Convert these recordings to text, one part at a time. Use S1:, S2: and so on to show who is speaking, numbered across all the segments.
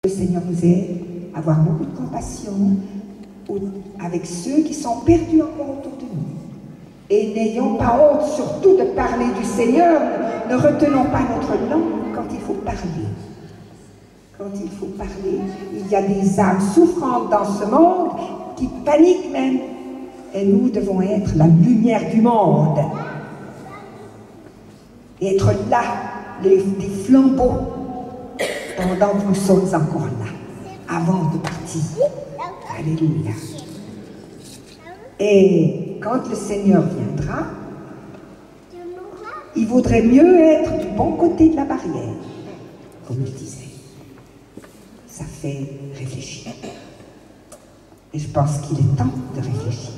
S1: Le Seigneur nous aide à avoir beaucoup de compassion avec ceux qui sont perdus encore autour de nous. Et n'ayons pas honte surtout de parler du Seigneur. Ne retenons pas notre langue quand il faut parler. Quand il faut parler, il y a des âmes souffrantes dans ce monde qui paniquent même. Et nous devons être la lumière du monde. Et être là, des flambeaux, pendant que nous sommes encore là, avant de partir. Alléluia. Et quand le Seigneur viendra, il vaudrait mieux être du bon côté de la barrière, comme il disait. Ça fait réfléchir. Et je pense qu'il est temps de réfléchir.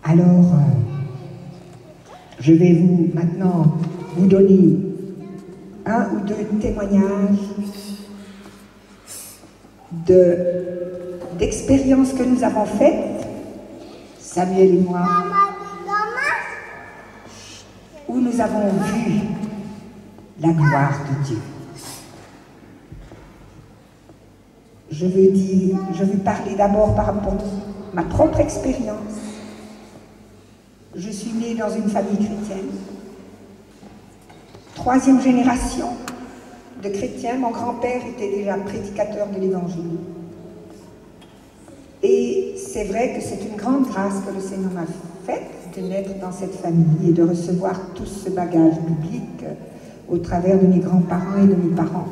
S1: Alors, je vais maintenant vous donner un ou deux témoignages d'expériences que nous avons faites, Samuel et moi, où nous avons vu la gloire de Dieu. Je veux parler d'abord par rapport à ma propre expérience. Je suis née dans une famille chrétienne, 3e génération de chrétiens. Mon grand-père était déjà prédicateur de l'Évangile. Et c'est vrai que c'est une grande grâce que le Seigneur m'a faite de naître dans cette famille et de recevoir tout ce bagage biblique au travers de mes grands-parents et de mes parents.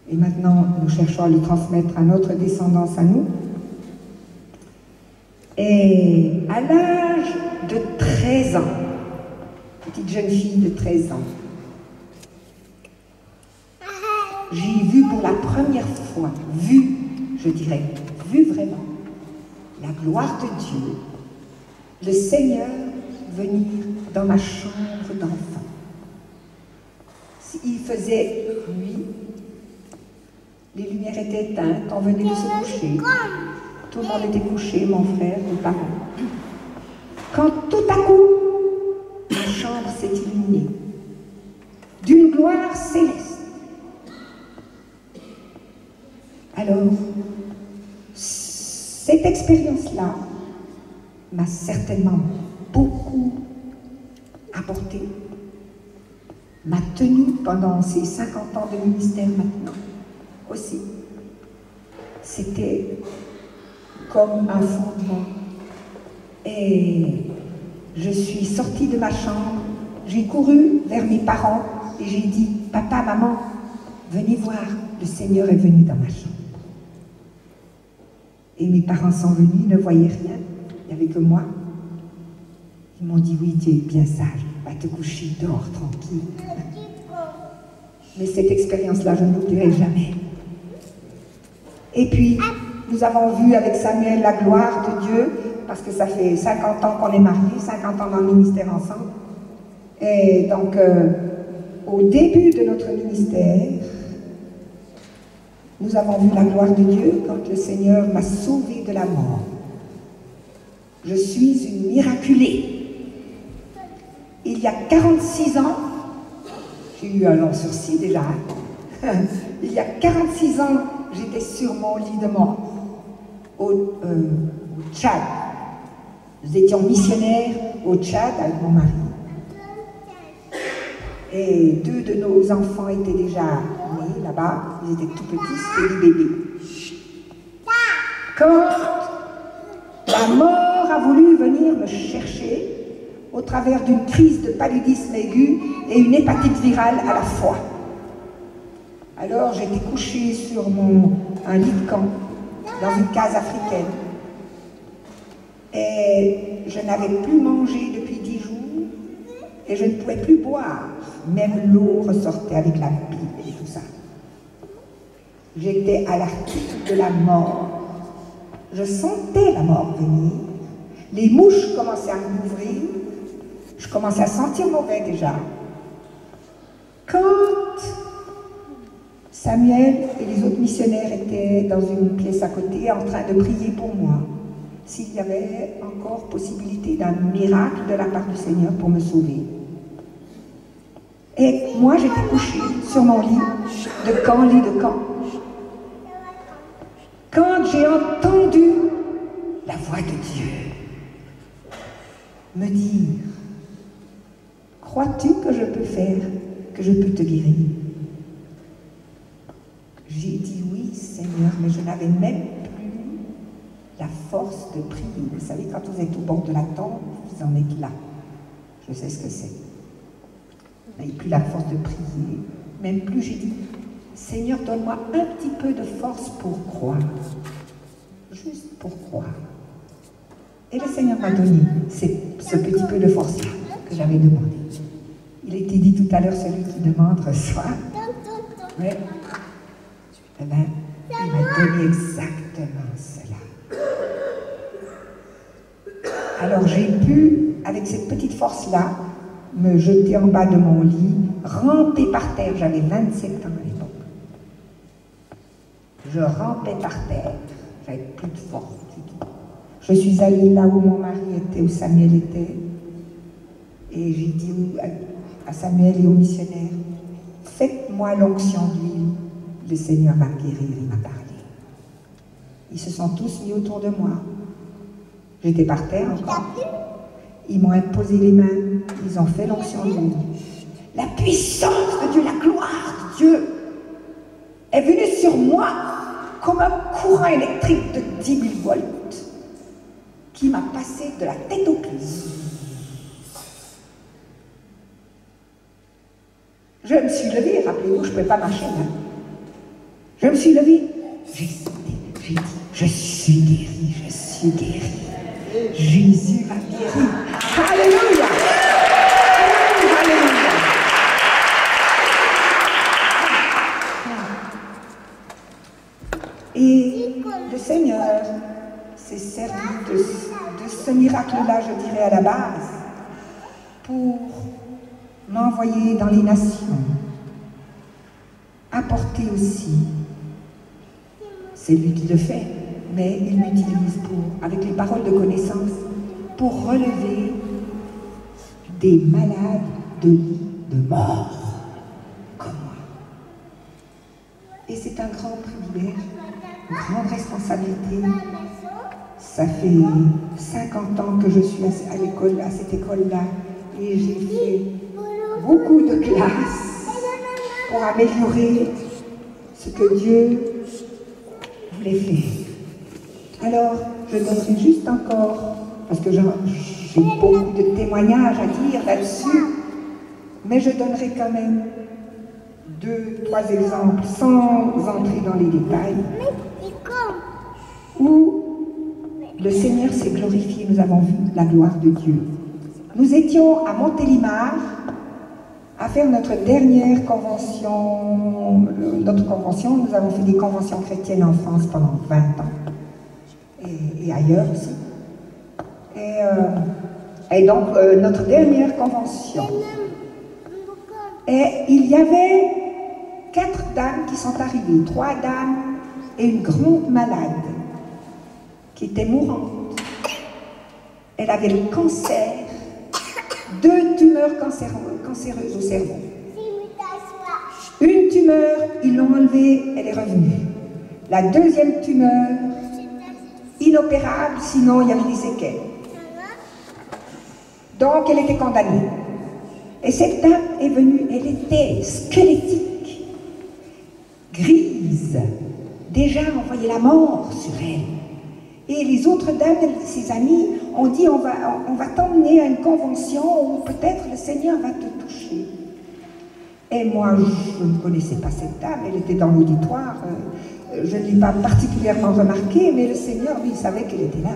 S1: Et maintenant, nous cherchons à le transmettre à notre descendance à nous. Et à l'âge de 13 ans, petite jeune fille de 13 ans, j'ai vu pour la première fois, je dirais, vu vraiment, la gloire de Dieu, le Seigneur venir dans ma chambre d'enfant. Il faisait nuit, les lumières étaient éteintes, on venait de se coucher. Tout le monde était couché, mon frère, mes parents. Quand tout à coup, ma chambre s'est illuminée d'une gloire céleste. Alors, cette expérience-là m'a certainement beaucoup apporté, m'a tenue pendant ces 50 ans de ministère maintenant aussi. C'était comme un fondement. Et je suis sortie de ma chambre, j'ai couru vers mes parents et j'ai dit, papa, maman, venez voir, le Seigneur est venu dans ma chambre. Et mes parents sont venus, ils ne voyaient rien, il n'y avait que moi. Ils m'ont dit, oui, tu es bien sage, va te coucher, dors tranquille. Mais cette expérience-là, je ne l'oublierai jamais. Et puis, nous avons vu avec Samuel la gloire de Dieu, parce que ça fait 50 ans qu'on est mariés, 50 ans dans le ministère ensemble. Et donc, au début de notre ministère, nous avons vu la gloire de Dieu quand le Seigneur m'a sauvée de la mort. Je suis une miraculée. Il y a 46 ans, j'ai eu un long sursis déjà, il y a 46 ans, j'étais sur mon lit de mort. Au Tchad. Nous étions missionnaires au Tchad avec mon mari. Et 2 de nos enfants étaient déjà nés là-bas. Ils étaient tout petits, c'était des bébés. Quand la mort a voulu venir me chercher au travers d'une crise de paludisme aigu et une hépatite virale à la fois. Alors j'étais couchée sur un lit de camp dans une case africaine. Et je n'avais plus mangé depuis 10 jours et je ne pouvais plus boire. Même l'eau ressortait avec la pipe et tout ça. J'étais à l'article de la mort. Je sentais la mort venir. Les mouches commençaient à m'ouvrir. Je commençais à sentir mauvais déjà. Quand Samuel et les autres missionnaires étaient dans une pièce à côté en train de prier pour moi, s'il y avait encore possibilité d'un miracle de la part du Seigneur pour me sauver. Et moi, j'étais couchée sur mon lit de camp. Quand j'ai entendu la voix de Dieu me dire, crois-tu que je peux faire, que je peux te guérir? J'ai dit oui, Seigneur, mais je n'avais même plus la force de prier. Vous savez, quand vous êtes au bord de la tombe, vous en êtes là. Je sais ce que c'est. Je n'avais plus la force de prier. Même plus, j'ai dit, Seigneur, donne-moi un petit peu de force pour croire. Juste pour croire. Et le Seigneur m'a donné ce petit peu de force-là que j'avais demandé. Il était dit tout à l'heure, celui qui demande reçoit. Oui. Eh bien, il m'a donné exactement cela. Alors j'ai pu, avec cette petite force-là, me jeter en bas de mon lit, ramper par terre. J'avais 27 ans à l'époque. Je rampais par terre. J'avais plus de force du tout. Je suis allée là où mon mari était, où Samuel était. Et j'ai dit à Samuel et aux missionnaires, faites-moi l'onction d'huile. Le Seigneur va me guérir, il m'a parlé. Ils se sont tous mis autour de moi. J'étais par terre encore. Ils m'ont imposé les mains. Ils ont fait l'onction d'huile. La puissance de Dieu, la gloire de Dieu est venue sur moi comme un courant électrique de 10 000 volts qui m'a passé de la tête aux pieds. Je me suis levée, rappelez-vous, je ne pouvais pas marcher là. Je me suis levée, j'ai dit, je suis guérie, je suis guérie. Jésus m'a guérie. Alléluia! Alléluia! Et le Seigneur s'est servi de ce miracle-là, je dirais, à la base, pour m'envoyer dans les nations, apporter aussi. C'est lui qui le fait, mais il m'utilise avec les paroles de connaissance, pour relever des malades de lit de mort, comme moi. Et c'est un grand privilège, une grande responsabilité. Ça fait 50 ans que je suis à l'école, à cette école-là, et j'ai fait beaucoup de classes pour améliorer ce que Dieu voulait faire. Alors, je donnerai juste encore, parce que j'ai beaucoup de témoignages à dire là-dessus, mais je donnerai quand même 2, 3 exemples, sans entrer dans les détails, où le Seigneur s'est glorifié, nous avons vu la gloire de Dieu. Nous étions à Montélimar à faire notre dernière convention. Nous avons fait des conventions chrétiennes en France pendant 20 ans. Et ailleurs aussi. Et donc, notre dernière convention. Et il y avait 4 dames qui sont arrivées, 3 dames et une grande malade qui était mourante. Elle avait le cancer, 2 tumeurs cancéreuses au cerveau. Une tumeur, ils l'ont enlevée, elle est revenue. La deuxième tumeur, inopérable, sinon il y avait des séquelles. Donc elle était condamnée. Et cette dame est venue, elle était squelettique, grise. Déjà, on voyait la mort sur elle. Et les autres dames, ses amies, ont dit on va t'emmener à une convention où peut-être le Seigneur va te toucher. Et moi, je ne connaissais pas cette dame, elle était dans l'auditoire. Je ne l'ai pas particulièrement remarquée, mais le Seigneur, lui, il savait qu'elle était là.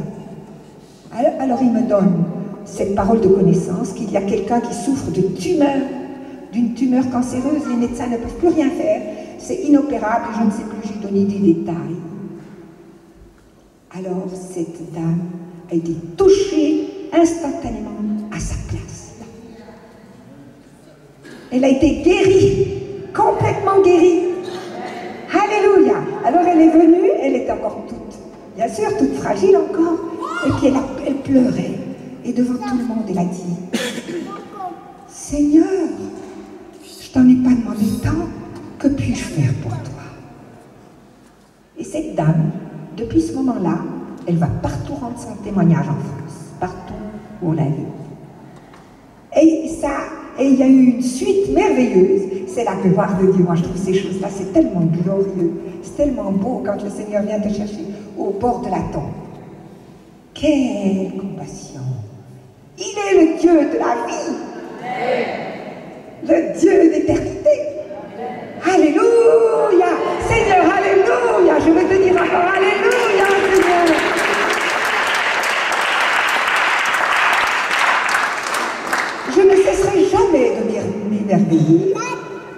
S1: Alors il me donne cette parole de connaissance qu'il y a quelqu'un qui souffre de tumeur, d'une tumeur cancéreuse, les médecins ne peuvent plus rien faire, c'est inopérable, je ne sais plus, j'ai donné des détails. Alors cette dame a été touchée instantanément à sa place. Elle a été guérie, complètement guérie. Alléluia! Alors elle est venue, elle était encore toute, bien sûr, toute fragile encore, et puis elle pleurait. Et devant tout le monde, elle a dit, Seigneur, pour toi. Et cette dame, depuis ce moment-là, elle va partout rendre son témoignage en France, partout où on la lit. Et il y a eu une suite merveilleuse. C'est la gloire de Dieu. Moi, je trouve ces choses-là, c'est tellement glorieux. C'est tellement beau quand le Seigneur vient te chercher au bord de la tombe. Quelle compassion! Il est le Dieu de la vie. Le Dieu d'éternité. Alléluia! Seigneur, alléluia! Je veux te dire encore alléluia, Seigneur! Je ne cesserai jamais de m'émerveiller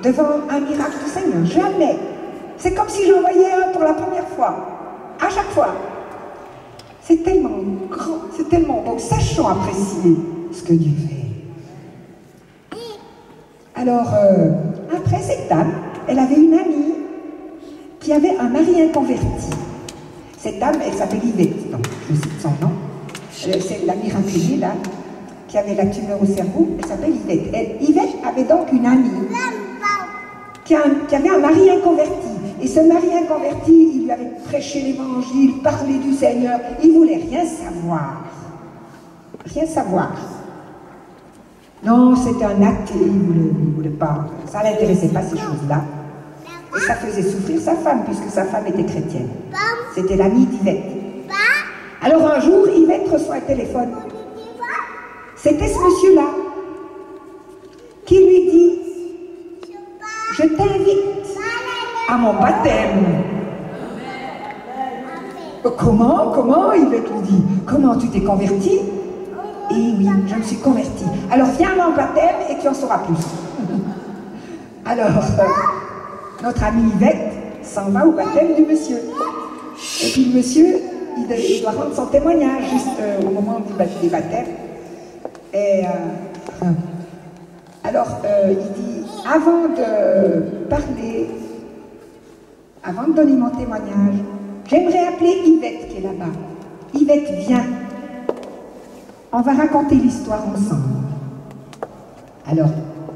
S1: devant un miracle du Seigneur. Jamais. C'est comme si j'en voyais un pour la première fois. À chaque fois. C'est tellement grand, c'est tellement beau. Sachons apprécier ce que Dieu fait. Alors, après cette dame, elle avait une amie qui avait un mari inconverti. Cette dame, elle s'appelle Yvette, donc je cite son nom. C'est la miraculée, là, qui avait la tumeur au cerveau, elle s'appelle Yvette. Yvette avait donc une amie qui avait un mari inconverti. Et ce mari inconverti, il lui avait prêché l'évangile, parlé du Seigneur, il ne voulait rien savoir. Rien savoir. Non, c'était un athée, il voulait pas, ça ne l'intéressait pas ces choses-là. Et ça faisait souffrir sa femme, puisque sa femme était chrétienne. C'était l'amie d'Yvette. Alors un jour, Yvette reçoit un téléphone. C'était ce monsieur-là qui lui dit « Je t'invite à mon baptême. » Comment Yvette lui dit « Comment, tu t'es converti ?» « Et oui, je me suis convertie. Alors viens à mon baptême et tu en sauras plus. » Alors, notre ami Yvette s'en va au baptême du monsieur. Et puis le monsieur, il doit rendre son témoignage juste au moment des baptêmes. Et alors, il dit, avant de parler, avant de donner mon témoignage, j'aimerais appeler Yvette qui est là-bas. Yvette, viens. On va raconter l'histoire ensemble. Alors,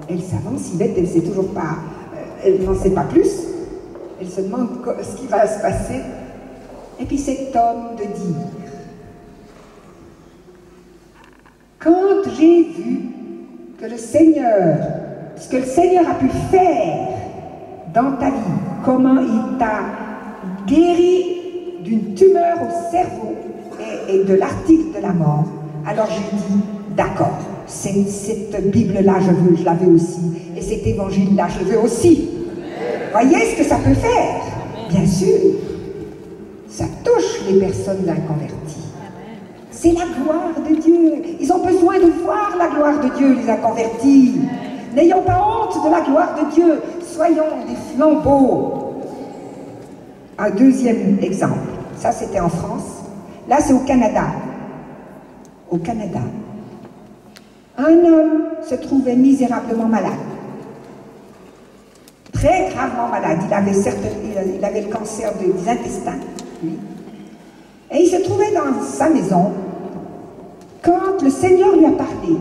S1: elle s'avance, Yvette, elle ne sait toujours pas, elle n'en sait pas plus. Elle se demande ce qui va se passer. Et puis cet homme de dire, quand j'ai vu que le Seigneur, ce que le Seigneur a pu faire dans ta vie, comment il t'a guéri d'une tumeur au cerveau et de l'article de la mort, alors j'ai dit, d'accord, cette Bible-là, je la veux aussi, et cet évangile-là, je veux aussi. Voyez ce que ça peut faire? Bien sûr, ça touche les personnes inconverties. C'est la gloire de Dieu. Ils ont besoin de voir la gloire de Dieu, les inconvertis. N'ayons pas honte de la gloire de Dieu. Soyons des flambeaux. Un deuxième exemple. Ça, c'était en France. Là, c'est au Canada. Au Canada. Un homme se trouvait misérablement malade. Très gravement malade. Il avait le cancer des intestins, lui. Et il se trouvait dans sa maison quand le Seigneur lui a parlé.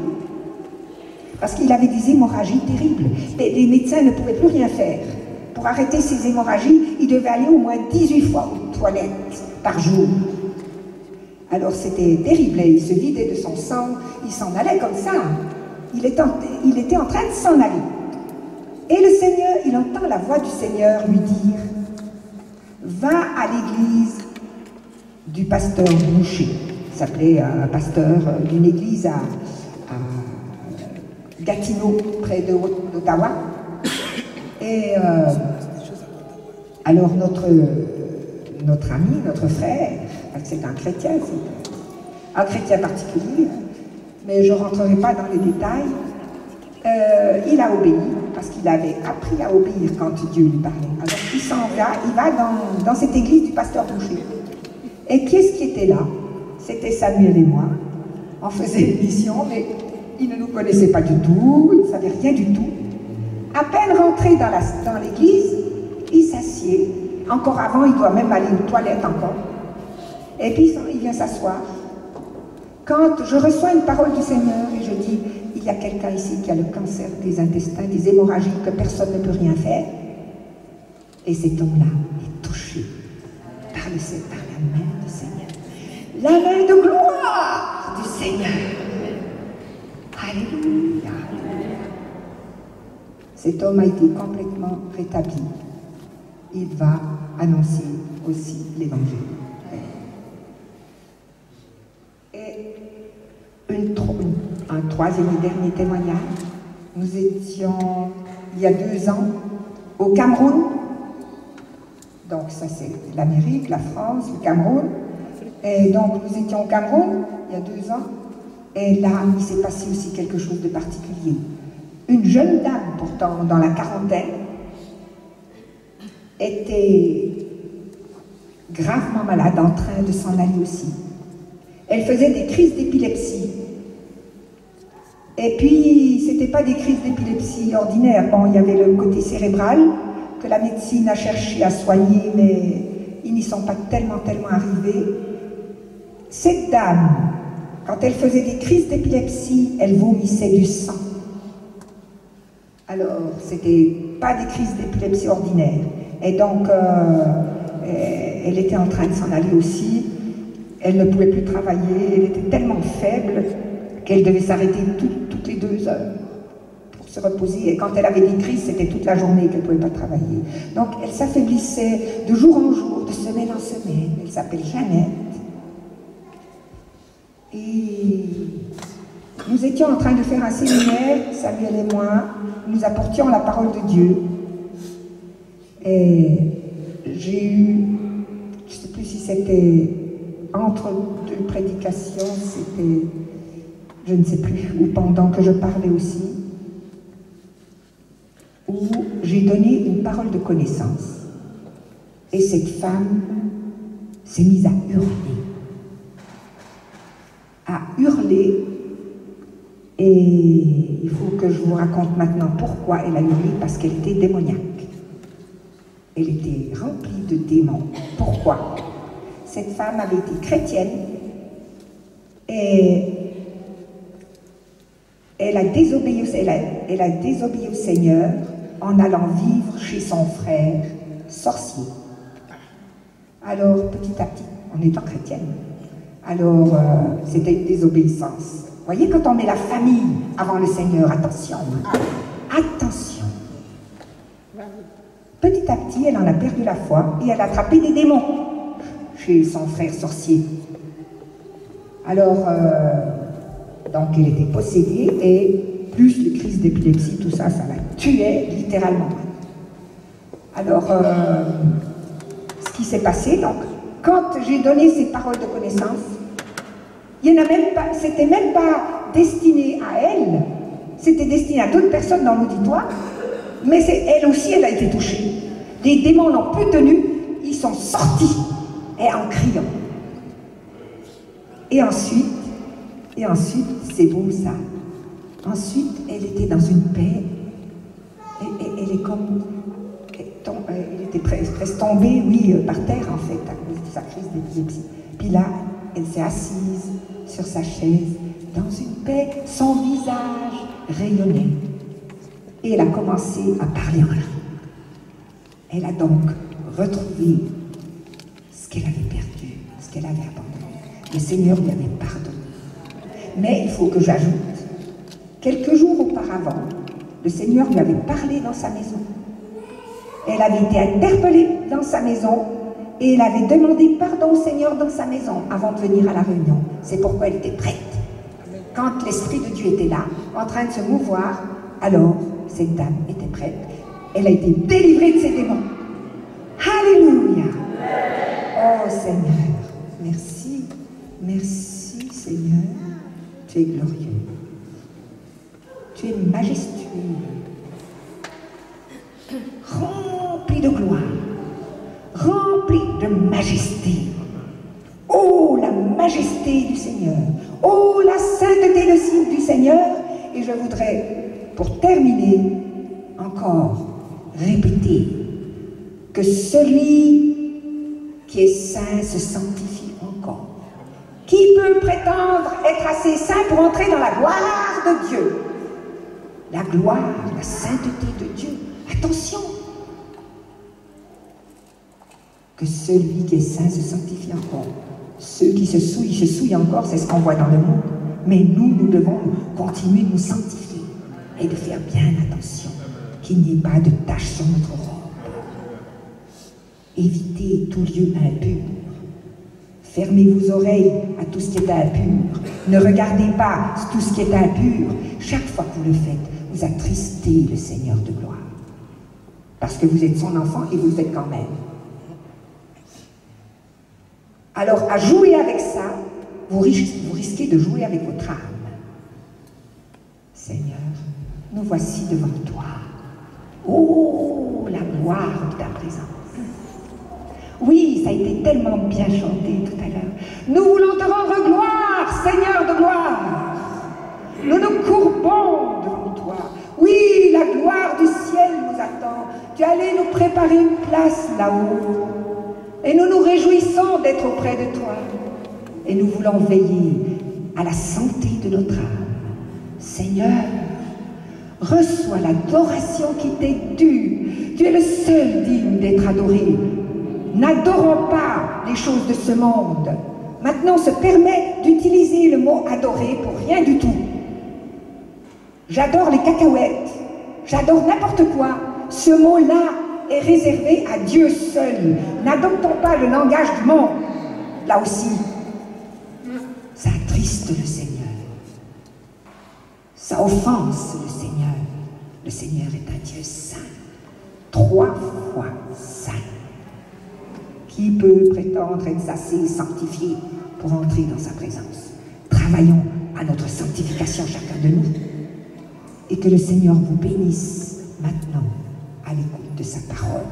S1: Parce qu'il avait des hémorragies terribles. Les médecins ne pouvaient plus rien faire. Pour arrêter ces hémorragies, il devait aller au moins 18 fois aux toilettes par jour. Alors c'était terrible, il se vidait de son sang, il s'en allait comme ça. Il était en train de s'en aller. Et le Seigneur, il entend la voix du Seigneur lui dire, va à l'église du pasteur Boucher. Il s'appelait un pasteur d'une église à Gatineau, près d'Ottawa. Et alors notre ami, notre frère, c'est un chrétien particulier, mais je ne rentrerai pas dans les détails, il a obéi, parce qu'il avait appris à obéir quand Dieu lui parlait. Alors il s'en va, il va dans cette église du pasteur Boucher. Et qu'est-ce qui était là? C'était Samuel et moi. On faisait une mission, mais il ne nous connaissait pas du tout, il ne savait rien du tout. À peine rentré dans l'église, il s'assied. Encore avant, il doit même aller aux toilettes encore. Et puis il vient s'asseoir. Quand je reçois une parole du Seigneur et je dis, il y a quelqu'un ici qui a le cancer des intestins, des hémorragies, que personne ne peut rien faire. Et cet homme-là est touché par la main du Seigneur. La main de gloire du Seigneur. Alléluia. Cet homme a été complètement rétabli. Il va annoncer aussi l'évangile. Et un troisième et dernier témoignage. Nous étions, il y a 2 ans, au Cameroun. Donc ça c'est l'Amérique, la France, le Cameroun. Et donc nous étions au Cameroun, il y a 2 ans. Et là, il s'est passé aussi quelque chose de particulier. Une jeune dame, pourtant dans la quarantaine, était gravement malade, en train de s'en aller aussi. Elle faisait des crises d'épilepsie. Et puis, ce n'était pas des crises d'épilepsie ordinaires. Bon, il y avait le côté cérébral que la médecine a cherché à soigner, mais ils n'y sont pas tellement arrivés. Cette dame, quand elle faisait des crises d'épilepsie, elle vomissait du sang. Alors, ce n'était pas des crises d'épilepsie ordinaires. Et donc, elle était en train de s'en aller aussi. Elle ne pouvait plus travailler. Elle était tellement faible qu'elle devait s'arrêter toutes les 2 heures pour se reposer. Et quand elle avait des crises, c'était toute la journée qu'elle ne pouvait pas travailler. Donc, elle s'affaiblissait de jour en jour, de semaine en semaine. Elle s'appelle Jeannette. Et nous étions en train de faire un séminaire, Samuel et moi. Nous apportions la parole de Dieu. Et j'ai eu, je ne sais plus si c'était entre 2 prédications, c'était, je ne sais plus, ou pendant que je parlais aussi, où j'ai donné une parole de connaissance. Et cette femme s'est mise à hurler. Et il faut que je vous raconte maintenant pourquoi elle a hurlé, parce qu'elle était démoniaque. Elle était remplie de démons. Pourquoi? Cette femme avait été chrétienne et elle a désobéi au Seigneur en allant vivre chez son frère sorcier. Alors, petit à petit, en étant chrétienne, alors c'était une désobéissance. Vous voyez, quand on met la famille avant le Seigneur, attention, attention. Petit à petit, elle en a perdu la foi et elle a attrapé des démons chez son frère sorcier. Alors, donc elle était possédée et plus les crises d'épilepsie, tout ça, ça la tuait littéralement. Alors, ce qui s'est passé, donc, quand j'ai donné ces paroles de connaissance, il n'y en a même pas, c'était même pas destiné à elle, c'était destiné à d'autres personnes dans l'auditoire, mais elle aussi, elle a été touchée. Les démons n'ont plus tenu, ils sont sortis, et en criant. Et ensuite, c'est beau ça. Ensuite, elle était dans une paix, elle est comme, elle était presque tombée, oui, par terre en fait, à cause de sa crise d'épilepsie. Puis là, elle s'est assise sur sa chaise, dans une paix, son visage rayonnait. Et elle a commencé à parler en langue. Elle a donc retrouvé ce qu'elle avait perdu, ce qu'elle avait abandonné. Le Seigneur lui avait pardonné. Mais il faut que j'ajoute, quelques jours auparavant, le Seigneur lui avait parlé dans sa maison. Elle avait été interpellée dans sa maison et elle avait demandé pardon au Seigneur dans sa maison avant de venir à la réunion. C'est pourquoi elle était prête. Quand l'Esprit de Dieu était là, en train de se mouvoir, alors cette dame était prête. Elle a été délivrée de ses démons. Alléluia! Oh Seigneur, merci, merci Seigneur, tu es glorieux, tu es majestueux, rempli de gloire, rempli de majesté. Oh la majesté du Seigneur, oh la sainteté du Seigneur. Et je voudrais, pour terminer, encore répéter que celui qui est saint se sanctifie encore. Qui peut prétendre être assez saint pour entrer dans la gloire de Dieu? La gloire, la sainteté de Dieu. Attention! que celui qui est saint se sanctifie encore. Ceux qui se souillent encore, c'est ce qu'on voit dans le monde. Mais nous devons continuer de nous sanctifier et de faire bien attention qu'il n'y ait pas de tache sur notre robe. Évitez tout lieu impur. Fermez vos oreilles à tout ce qui est impur. Ne regardez pas tout ce qui est impur. Chaque fois que vous le faites, vous attristez le Seigneur de gloire. Parce que vous êtes son enfant et vous le faites quand même. Alors, à jouer avec ça, vous risquez de jouer avec votre âme. Seigneur, nous voici devant toi. Oh, la gloire de ta présence. Oui, ça a été tellement bien chanté tout à l'heure. Nous voulons te rendre gloire, Seigneur de gloire. Nous nous courbons devant toi. Oui, la gloire du ciel nous attend. Tu allais nous préparer une place là-haut. Et nous nous réjouissons d'être auprès de toi. Et nous voulons veiller à la santé de notre âme. Seigneur, reçois l'adoration qui t'est due. Tu es le seul digne d'être adoré. N'adorons pas les choses de ce monde. Maintenant, on se permet d'utiliser le mot adorer pour rien du tout. J'adore les cacahuètes. J'adore n'importe quoi. Ce mot-là est réservé à Dieu seul. N'adoptons pas le langage du monde. Là aussi, ça attriste le Seigneur. Ça offense le Seigneur. Le Seigneur est un Dieu saint. 3 fois saint. Qui peut prétendre être assez sanctifié pour entrer dans sa présence? Travaillons à notre sanctification, chacun de nous. Et que le Seigneur vous bénisse maintenant à l'écoute de sa parole.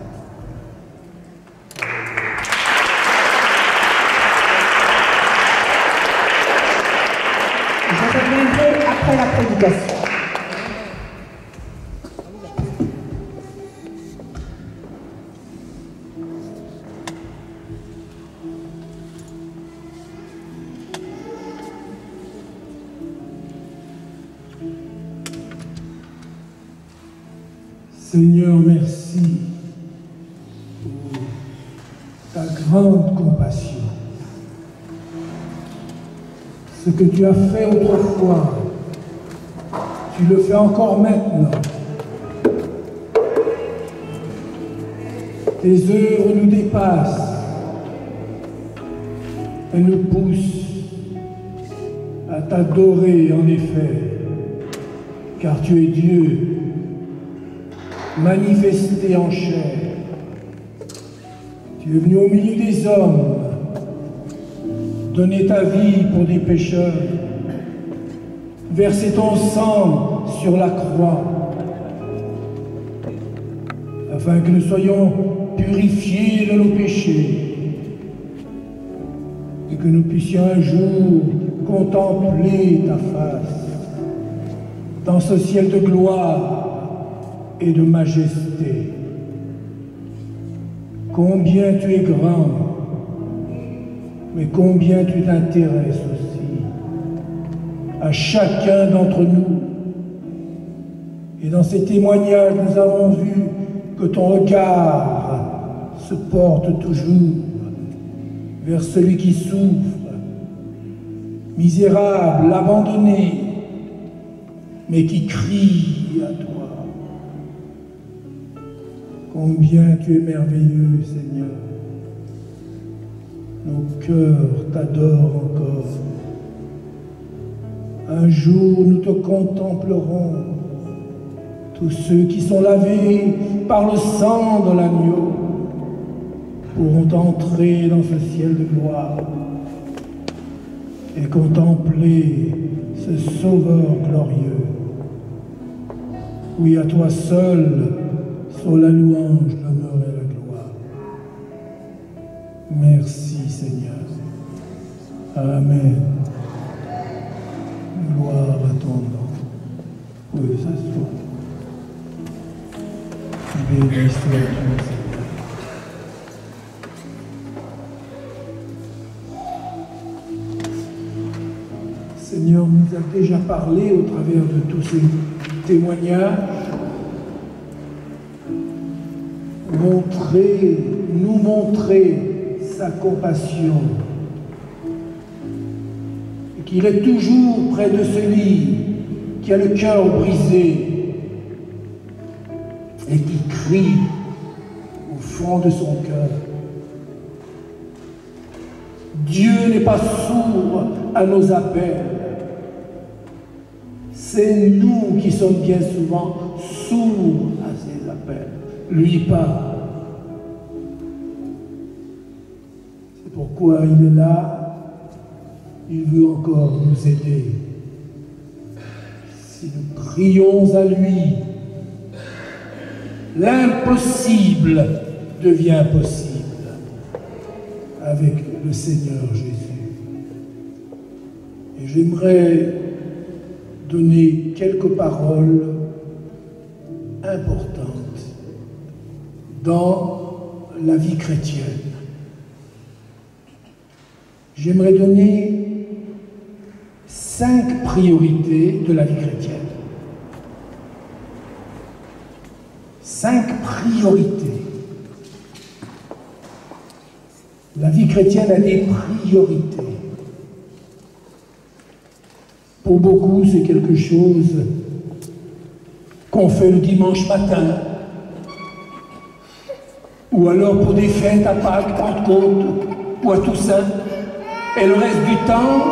S1: Je reviendrai après la prédication.
S2: Seigneur, merci pour ta grande compassion. Ce que tu as fait autrefois, tu le fais encore maintenant. Tes œuvres nous dépassent et nous poussent à t'adorer en effet, car tu es Dieu, manifesté en chair. Tu es venu au milieu des hommes, donner ta vie pour des pécheurs, verser ton sang sur la croix, afin que nous soyons purifiés de nos péchés et que nous puissions un jour contempler ta face dans ce ciel de gloire et de majesté. Combien tu es grand, mais combien tu t'intéresses aussi à chacun d'entre nous. Et dans ces témoignages, nous avons vu que ton regard se porte toujours vers celui qui souffre, misérable, abandonné, mais qui crie à toi. Combien tu es merveilleux, Seigneur. Nos cœurs t'adorent encore. Un jour, nous te contemplerons. Tous ceux qui sont lavés par le sang de l'agneau pourront entrer dans ce ciel de gloire et contempler ce Sauveur glorieux. Oui, à toi seul soit la louange, l'honneur et la gloire. Merci, Seigneur. Amen. Gloire à ton nom. Oui, ça se fait. Béni soit Dieu, Seigneur. Seigneur nous a déjà parlé au travers de tous ces témoignages. nous montrer sa compassion. Et qu'il est toujours près de celui qui a le cœur brisé et qui crie au fond de son cœur. Dieu n'est pas sourd à nos appels. C'est nous qui sommes bien souvent sourds à ses appels. Lui pas. C'est pourquoi il est là. Il veut encore nous aider. Si nous prions à lui, l'impossible devient possible avec le Seigneur Jésus. Et j'aimerais donner quelques paroles importantes dans la vie chrétienne. J'aimerais donner 5 priorités de la vie chrétienne. 5 priorités. La vie chrétienne a des priorités. Pour beaucoup, c'est quelque chose qu'on fait le dimanche matin, ou alors pour des fêtes à Pâques, Pentecôte, ou à Toussaint. Et le reste du temps,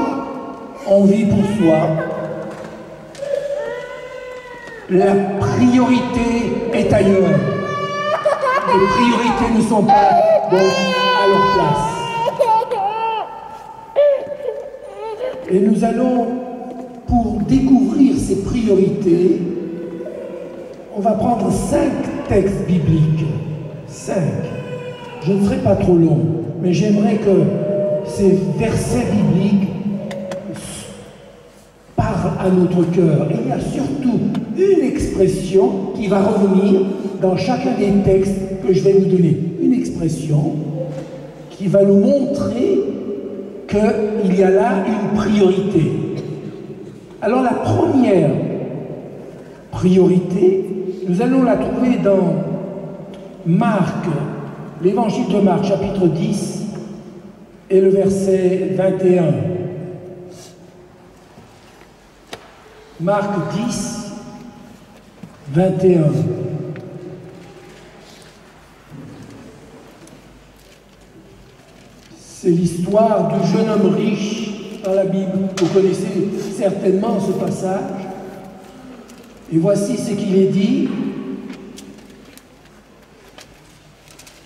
S2: on vit pour soi. La priorité est ailleurs. Les priorités ne sont pas donc à leur place. Et nous allons, pour découvrir ces priorités, on va prendre 5 textes bibliques. 5. Je ne serai pas trop long, mais j'aimerais que ces versets bibliques parlent à notre cœur. Et il y a surtout une expression qui va revenir dans chacun des textes que je vais vous donner. Une expression qui va nous montrer qu'il y a là une priorité. Alors la première priorité, nous allons la trouver dans Marc, l'évangile de Marc, chapitre 10, et le verset 21. Marc 10, 21. C'est l'histoire du jeune homme riche dans la Bible. Vous connaissez certainement ce passage. Et voici ce qu'il est dit.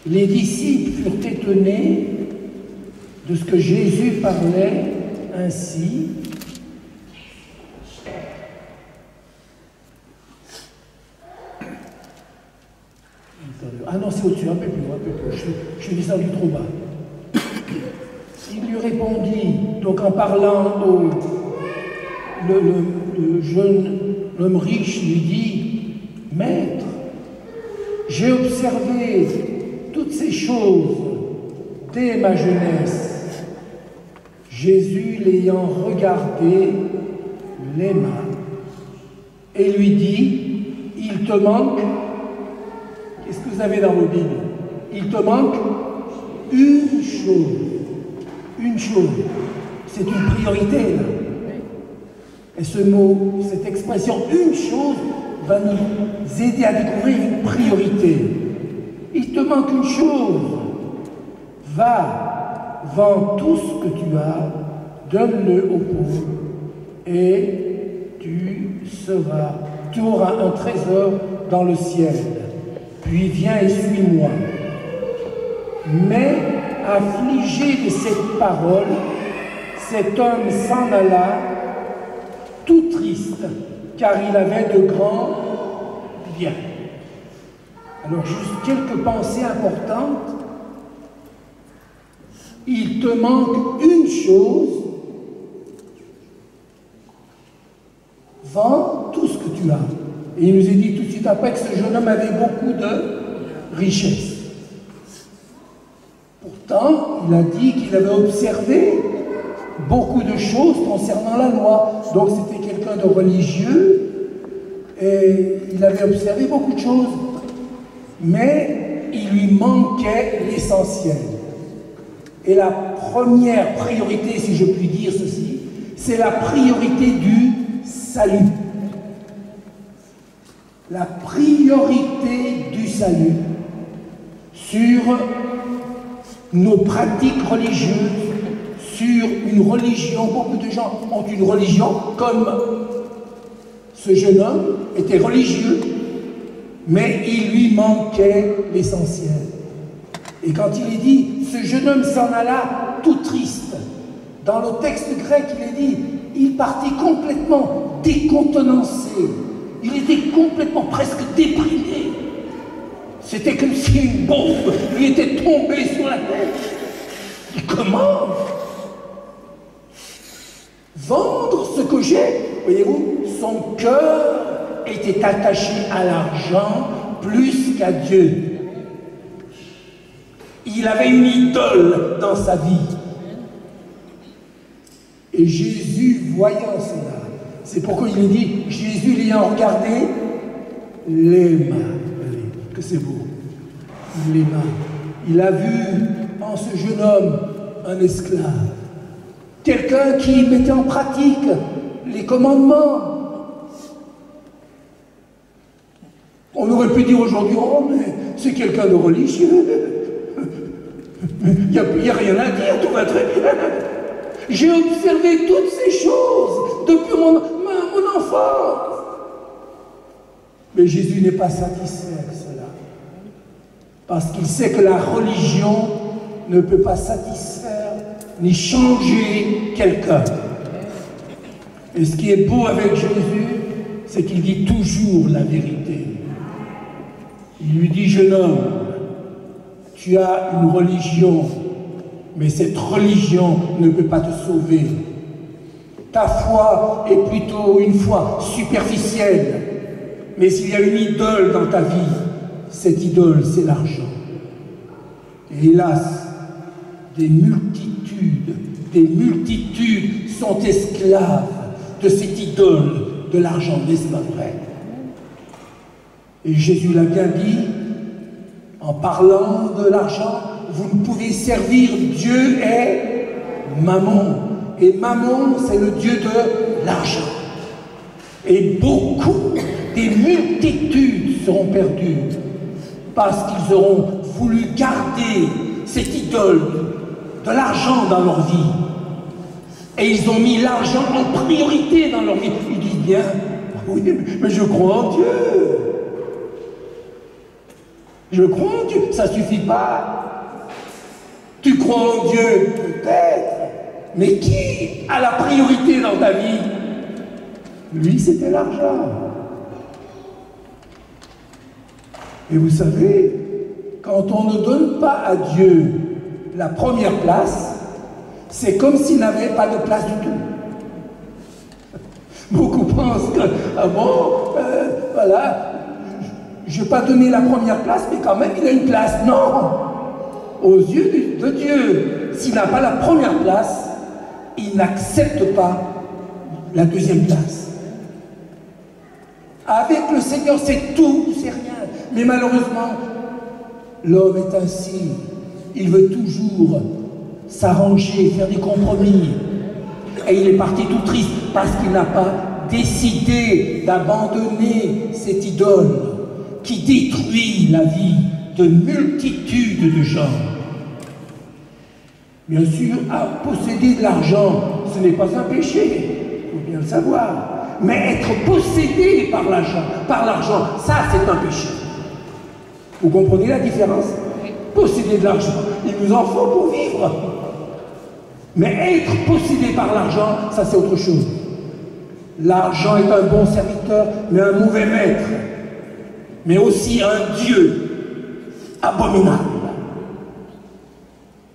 S2: Les disciples furent étonnés de ce que Jésus parlait ainsi. Ah non, c'est au-dessus, un peu plus, je suis descendu trop bas. Il lui répondit, donc en parlant le jeune homme riche lui dit, « Maître, j'ai observé toutes ces choses dès ma jeunesse. » Jésus, l'ayant regardé, l'aima et lui dit, « Il te manque, qu'est-ce que vous avez dans vos Bibles? Il te manque une chose. Une chose. C'est une priorité, là. Et ce mot, cette expression, une chose, va nous aider à découvrir une priorité. Il te manque une chose. Va, vends tout ce que tu as, donne-le aux pauvres, et tu auras un trésor dans le ciel. Puis viens et suis-moi. Mais, affligé de cette parole, cet homme s'en alla, tout triste, car il avait de grands biens. Alors, juste quelques pensées importantes. Il te manque une chose. Vends tout ce que tu as. Et il nous est dit tout de suite après que ce jeune homme avait beaucoup de richesses. Pourtant, il a dit qu'il avait observé beaucoup de choses concernant la loi. Donc c'était quelqu'un de religieux et il avait observé beaucoup de choses. Mais il lui lui manquait l'essentiel. Et la première priorité, si je puis dire ceci, c'est la priorité du salut. La priorité du salut sur nos pratiques religieuses, sur une religion. Beaucoup de gens ont une religion, comme ce jeune homme était religieux, mais il lui manquait l'essentiel. Et quand il est dit, ce jeune homme s'en alla tout triste, dans le texte grec, il est dit, il partit complètement décontenancé, il était complètement presque déprimé. C'était comme si une bombe lui était tombée sur la tête. Et comment vendre ce que j'ai? Voyez-vous, son cœur était attaché à l'argent plus qu'à Dieu. Il avait une idole dans sa vie. Et Jésus, voyant cela, c'est pourquoi il est dit, Jésus l'ayant regardé, l'aima. Que c'est beau. Il l'aima. Il a vu en ce jeune homme un esclave. Quelqu'un qui mettait en pratique les commandements. On aurait pu dire aujourd'hui, oh, mais c'est quelqu'un de religieux. Il n'y a rien à dire, tout va très bien. J'ai observé toutes ces choses depuis mon enfance. Mais Jésus n'est pas satisfait avec cela. Parce qu'il sait que la religion ne peut pas satisfaire ni changer quelqu'un. Et ce qui est beau avec Jésus, c'est qu'il dit toujours la vérité. Il lui dit, jeune homme, tu as une religion, mais cette religion ne peut pas te sauver. Ta foi est plutôt une foi superficielle, mais s'il y a une idole dans ta vie, cette idole, c'est l'argent. Et hélas, des multitudes sont esclaves de cette idole de l'argent, n'est-ce pas vrai? Et Jésus l'a bien dit, en parlant de l'argent, vous ne pouvez servir Dieu et Mammon. Et Mammon, c'est le Dieu de l'argent. Et beaucoup, des multitudes seront perdues parce qu'ils auront voulu garder cette idole de l'argent dans leur vie. Et ils ont mis l'argent en priorité dans leur vie. Ils disent bien, oui, mais je crois en Dieu. Je crois en Dieu, ça ne suffit pas. Tu crois en Dieu, peut-être, mais qui a la priorité dans ta vie? Lui, c'était l'argent. Et vous savez, quand on ne donne pas à Dieu la première place, c'est comme s'il n'avait pas de place du tout. Beaucoup pensent que, ah bon, voilà, je ne vais pas donner la première place, mais quand même il a une place. Non! Aux yeux de Dieu, s'il n'a pas la première place, il n'accepte pas la deuxième place. Avec le Seigneur, c'est tout, c'est rien. Mais malheureusement, l'homme est ainsi. Il veut toujours s'arranger, faire des compromis. Et il est parti tout triste parce qu'il n'a pas décidé d'abandonner cette idole qui détruit la vie de multitudes de gens. Bien sûr, posséder de l'argent, ce n'est pas un péché, il faut bien le savoir. Mais être possédé par l'argent, ça c'est un péché. Vous comprenez la différence? Posséder de l'argent, il nous en faut pour vivre. Mais être possédé par l'argent, ça c'est autre chose. L'argent est un bon serviteur, mais un mauvais maître. Mais aussi un Dieu abominable.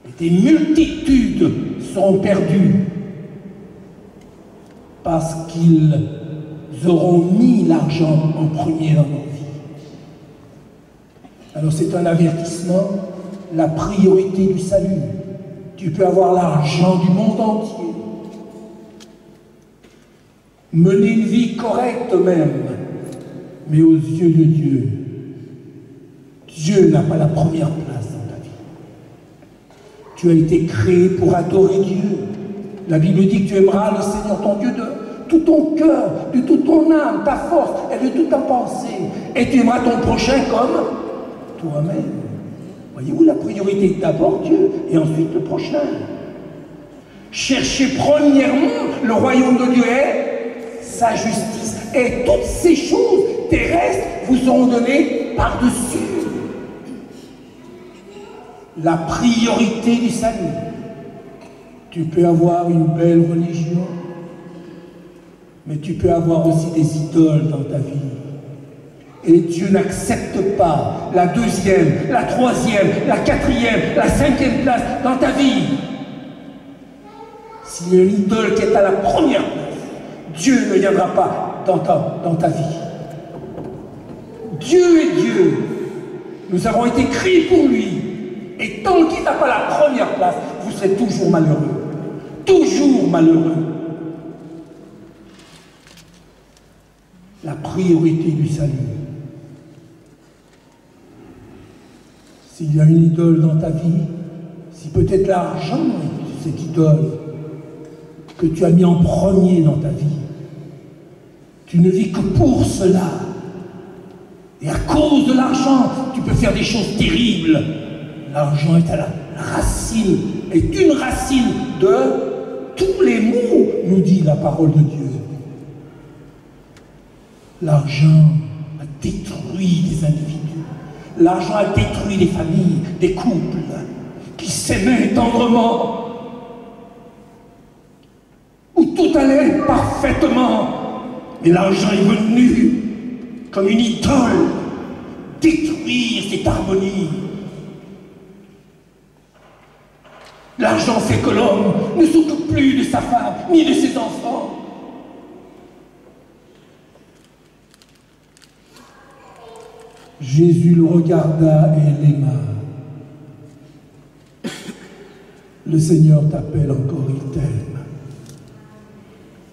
S2: Et des multitudes seront perdues parce qu'ils auront mis l'argent en premier dans nos vies. Alors c'est un avertissement, la priorité du salut. Tu peux avoir l'argent du monde entier, mener une vie correcte même, mais aux yeux de Dieu, Dieu n'a pas la première place. Tu as été créé pour adorer Dieu. La Bible dit que tu aimeras le Seigneur ton Dieu de tout ton cœur, de toute ton âme, ta force et de toute ta pensée. Et tu aimeras ton prochain comme toi-même. Voyez-vous, la priorité est d'abord Dieu et ensuite le prochain. Cherchez premièrement le royaume de Dieu et sa justice. Et toutes ces choses terrestres vous seront données par-dessus. La priorité du salut. Tu peux avoir une belle religion, mais tu peux avoir aussi des idoles dans ta vie. Et Dieu n'accepte pas la deuxième, la troisième, la quatrième, la cinquième place dans ta vie. S'il y a une idole qui est à la première place, Dieu ne viendra pas dans ta vie. Dieu est Dieu. Nous avons été créés pour lui. Et tant qu'il n'a pas la première place, vous serez toujours malheureux. Toujours malheureux. La priorité du salut. S'il y a une idole dans ta vie, si peut-être l'argent est cette idole que tu as mis en premier dans ta vie, tu ne vis que pour cela. Et à cause de l'argent, tu peux faire des choses terribles. L'argent est à la racine, est une racine de tous les maux, nous dit la parole de Dieu. L'argent a détruit des individus. L'argent a détruit des familles, des couples qui s'aimaient tendrement, où tout allait parfaitement. Mais l'argent est venu comme une idole détruire cette harmonie. L'argent fait que l'homme ne s'occupe plus de sa femme ni de ses enfants. Jésus le regarda et l'aima. Le Seigneur t'appelle encore, il t'aime.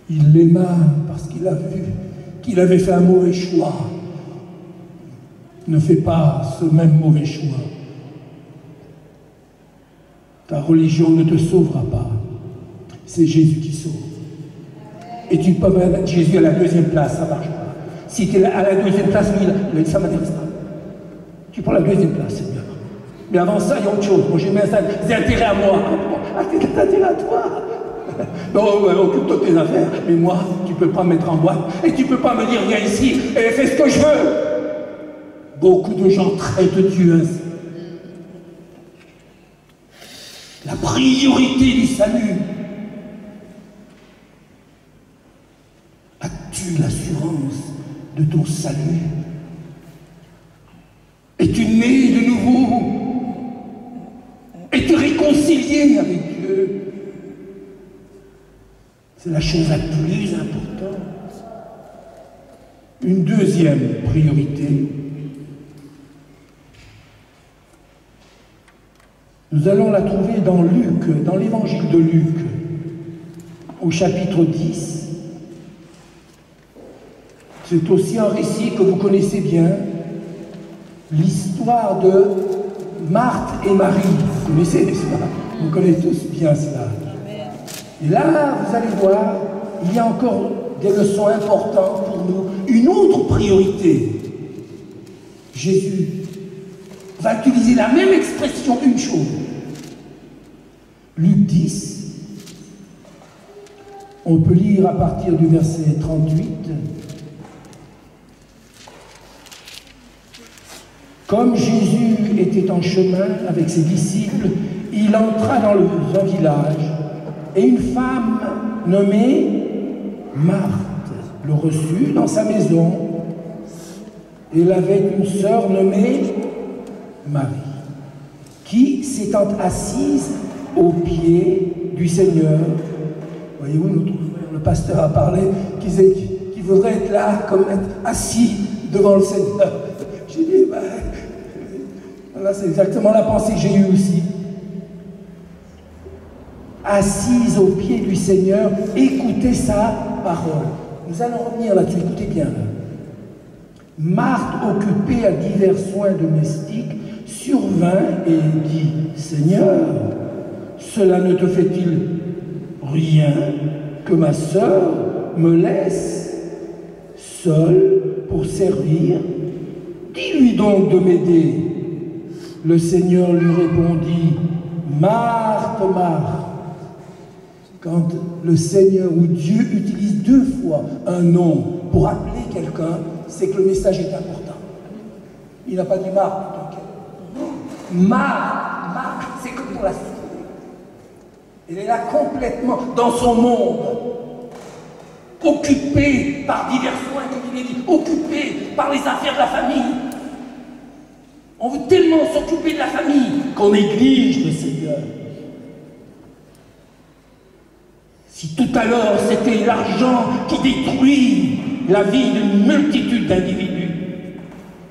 S2: Il l'aima parce qu'il a vu qu'il avait fait un mauvais choix. Ne fais pas ce même mauvais choix. Ta religion ne te sauvera pas. C'est Jésus qui sauve. Et tu peux mettre Jésus à la deuxième place, ça ne marche pas. Si tu es à la deuxième place, oui, ça ne m'intéresse pas. Tu prends la deuxième place, c'est bien. Mais avant ça, il y a autre chose. Moi, j'ai mis des intérêts à moi. Des intérêts à toi. Non, occupe-toi de tes affaires. Mais moi, tu ne peux pas me mettre en boîte. Et tu ne peux pas me dire, viens ici et fais ce que je veux. Beaucoup de gens traitent Dieu ainsi. La priorité du salut. As-tu l'assurance de ton salut? Es-tu né de nouveau? Es-tu réconcilié avec Dieu? C'est la chose la plus importante. Une deuxième priorité. Nous allons la trouver dans Luc, dans l'évangile de Luc, au chapitre 10. C'est aussi un récit que vous connaissez bien, l'histoire de Marthe et Marie. Vous connaissez, n'est-ce pas? Vous connaissez tous bien cela. Et là, vous allez voir, il y a encore des leçons importantes pour nous. Une autre priorité. Jésus va utiliser la même expression, une chose. Luc 10, on peut lire à partir du verset 38. Comme Jésus était en chemin avec ses disciples, il entra dans un village et une femme nommée Marthe le reçut dans sa maison. Elle avait une sœur nommée Marie, qui s'étant assise aux pieds du Seigneur. Voyez-vous, notre frère, le pasteur a parlé, qu'il voudrait être là, comme être assis devant le Seigneur. J'ai dit, voilà, c'est exactement la pensée que j'ai eue aussi. Assise aux pieds du Seigneur, écoutez sa parole. Nous allons revenir là-dessus, écoutez bien. Marthe, occupée à divers soins domestiques, survint et dit, Seigneur, cela ne te fait-il rien que ma sœur me laisse seule pour servir? Dis-lui donc de m'aider. Le Seigneur lui répondit, Marthe, Marthe. Quand le Seigneur ou Dieu utilise 2 fois un nom pour appeler quelqu'un, c'est que le message est important. Il n'a pas dit Marthe, t'inquiète. Marthe, c'est que pour la suite. Elle est là complètement dans son monde, occupée par divers soins, comme il est dit, occupée par les affaires de la famille. On veut tellement s'occuper de la famille qu'on néglige le Seigneur. Si tout à l'heure c'était l'argent qui détruit la vie d'une multitude d'individus,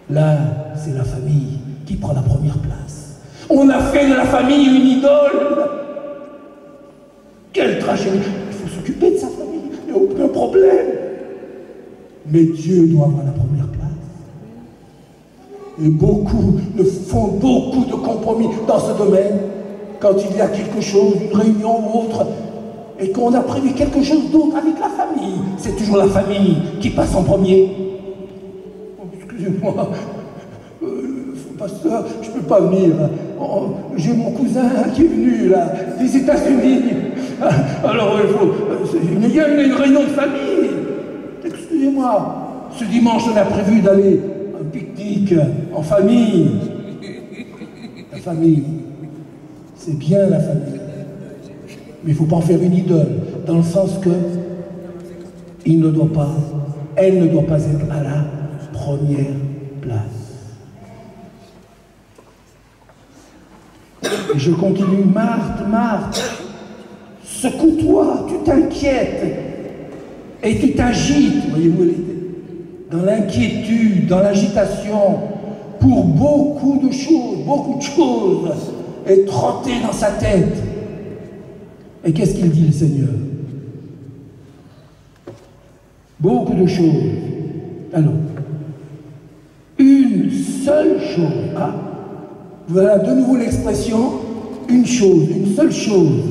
S2: là c'est la famille qui prend la première place. On a fait de la famille une idole. Quelle tragédie! Il faut s'occuper de sa famille, il n'y a aucun problème. Mais Dieu doit avoir la première place. Et beaucoup font beaucoup de compromis dans ce domaine. Quand il y a quelque chose, une réunion ou autre, et qu'on a prévu quelque chose d'autre avec la famille, c'est toujours la famille qui passe en premier. Oh, excusez-moi, pasteur, je ne peux pas venir. Oh, j'ai mon cousin qui est venu là, des États-Unis. Alors il y a une réunion de famille. Excusez-moi, ce dimanche on a prévu d'aller à un pique-nique en famille. La famille, c'est bien la famille. Mais il ne faut pas en faire une idole, dans le sens que elle ne doit pas être à la première place. Et je continue, Marthe, secoue-toi, tu t'inquiètes et tu t'agites, voyez-vous, dans l'inquiétude, dans l'agitation, pour beaucoup de choses, et trotter dans sa tête. Et qu'est-ce qu'il dit le Seigneur? Beaucoup de choses. Alors, une seule chose. Ah, voilà de nouveau l'expression, une seule chose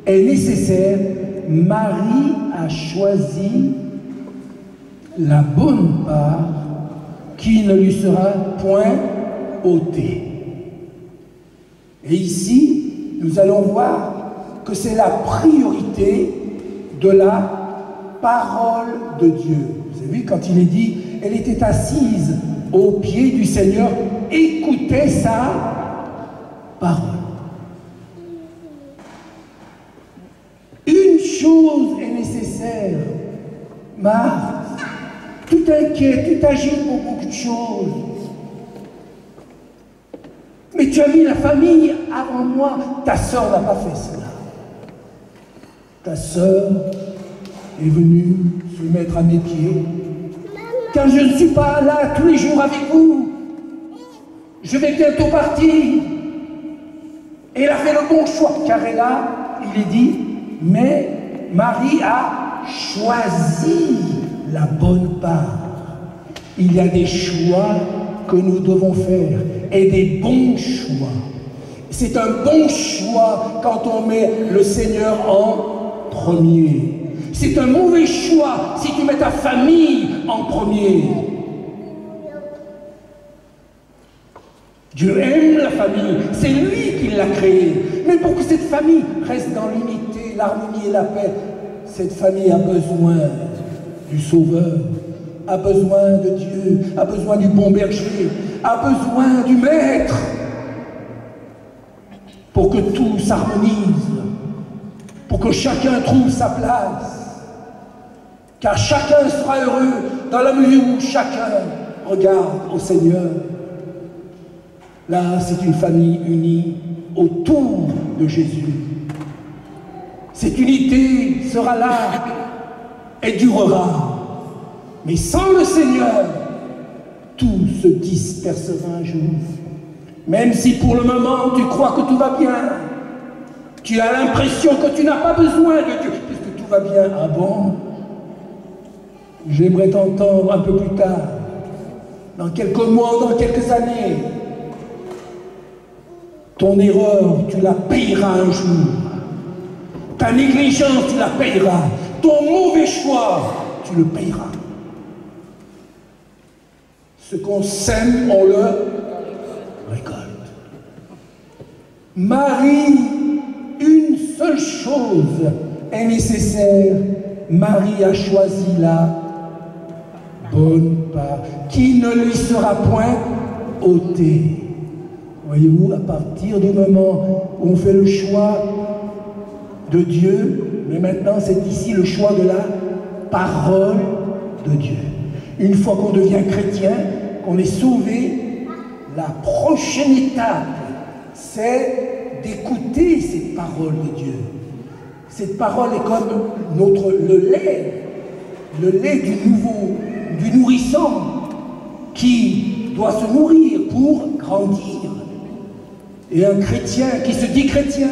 S2: est nécessaire. Marie a choisi la bonne part qui ne lui sera point ôtée. Et ici, nous allons voir que c'est la priorité de la parole de Dieu. Vous avez vu, quand il est dit, elle était assise aux pieds du Seigneur, écoutez sa parole. Une chose est nécessaire, Marthe, tu t'inquiètes, tu t'agites pour beaucoup de choses. Mais tu as mis la famille avant moi, ta sœur n'a pas fait cela. Ta sœur est venue se mettre à mes pieds, car je ne suis pas là tous les jours avec vous. Je vais bientôt partir. Et elle a fait le bon choix, car elle a, il est dit, mais Marie a choisi la bonne part. Il y a des choix que nous devons faire, et des bons choix. C'est un bon choix quand on met le Seigneur en premier. C'est un mauvais choix si tu mets ta famille en premier. Dieu aime la famille, c'est lui qui l'a créée. Mais pour que cette famille reste dans l'unité, l'harmonie et la paix, cette famille a besoin du Sauveur, a besoin de Dieu, a besoin du bon berger, a besoin du Maître, pour que tout s'harmonise, pour que chacun trouve sa place, car chacun sera heureux dans la mesure où chacun regarde au Seigneur. Là, c'est une famille unie autour de Jésus. Cette unité sera là et durera. Mais sans le Seigneur, tout se dispersera un jour. Même si pour le moment tu crois que tout va bien, tu as l'impression que tu n'as pas besoin de Dieu, puisque tout va bien. Ah bon? J'aimerais t'entendre un peu plus tard, dans quelques mois, dans quelques années. Ton erreur, tu la payeras un jour. Ta négligence, tu la payeras. Ton mauvais choix, tu le payeras. Ce qu'on sème, on le récolte. Marie, une seule chose est nécessaire. Marie a choisi la bonne part, qui ne lui sera point ôtée. Voyez-vous, à partir du moment où on fait le choix de Dieu, mais maintenant c'est ici le choix de la parole de Dieu. Une fois qu'on devient chrétien, qu'on est sauvé, la prochaine étape, c'est d'écouter cette parole de Dieu. Cette parole est comme le lait du nourrisson qui doit se nourrir pour grandir. Et un chrétien qui se dit chrétien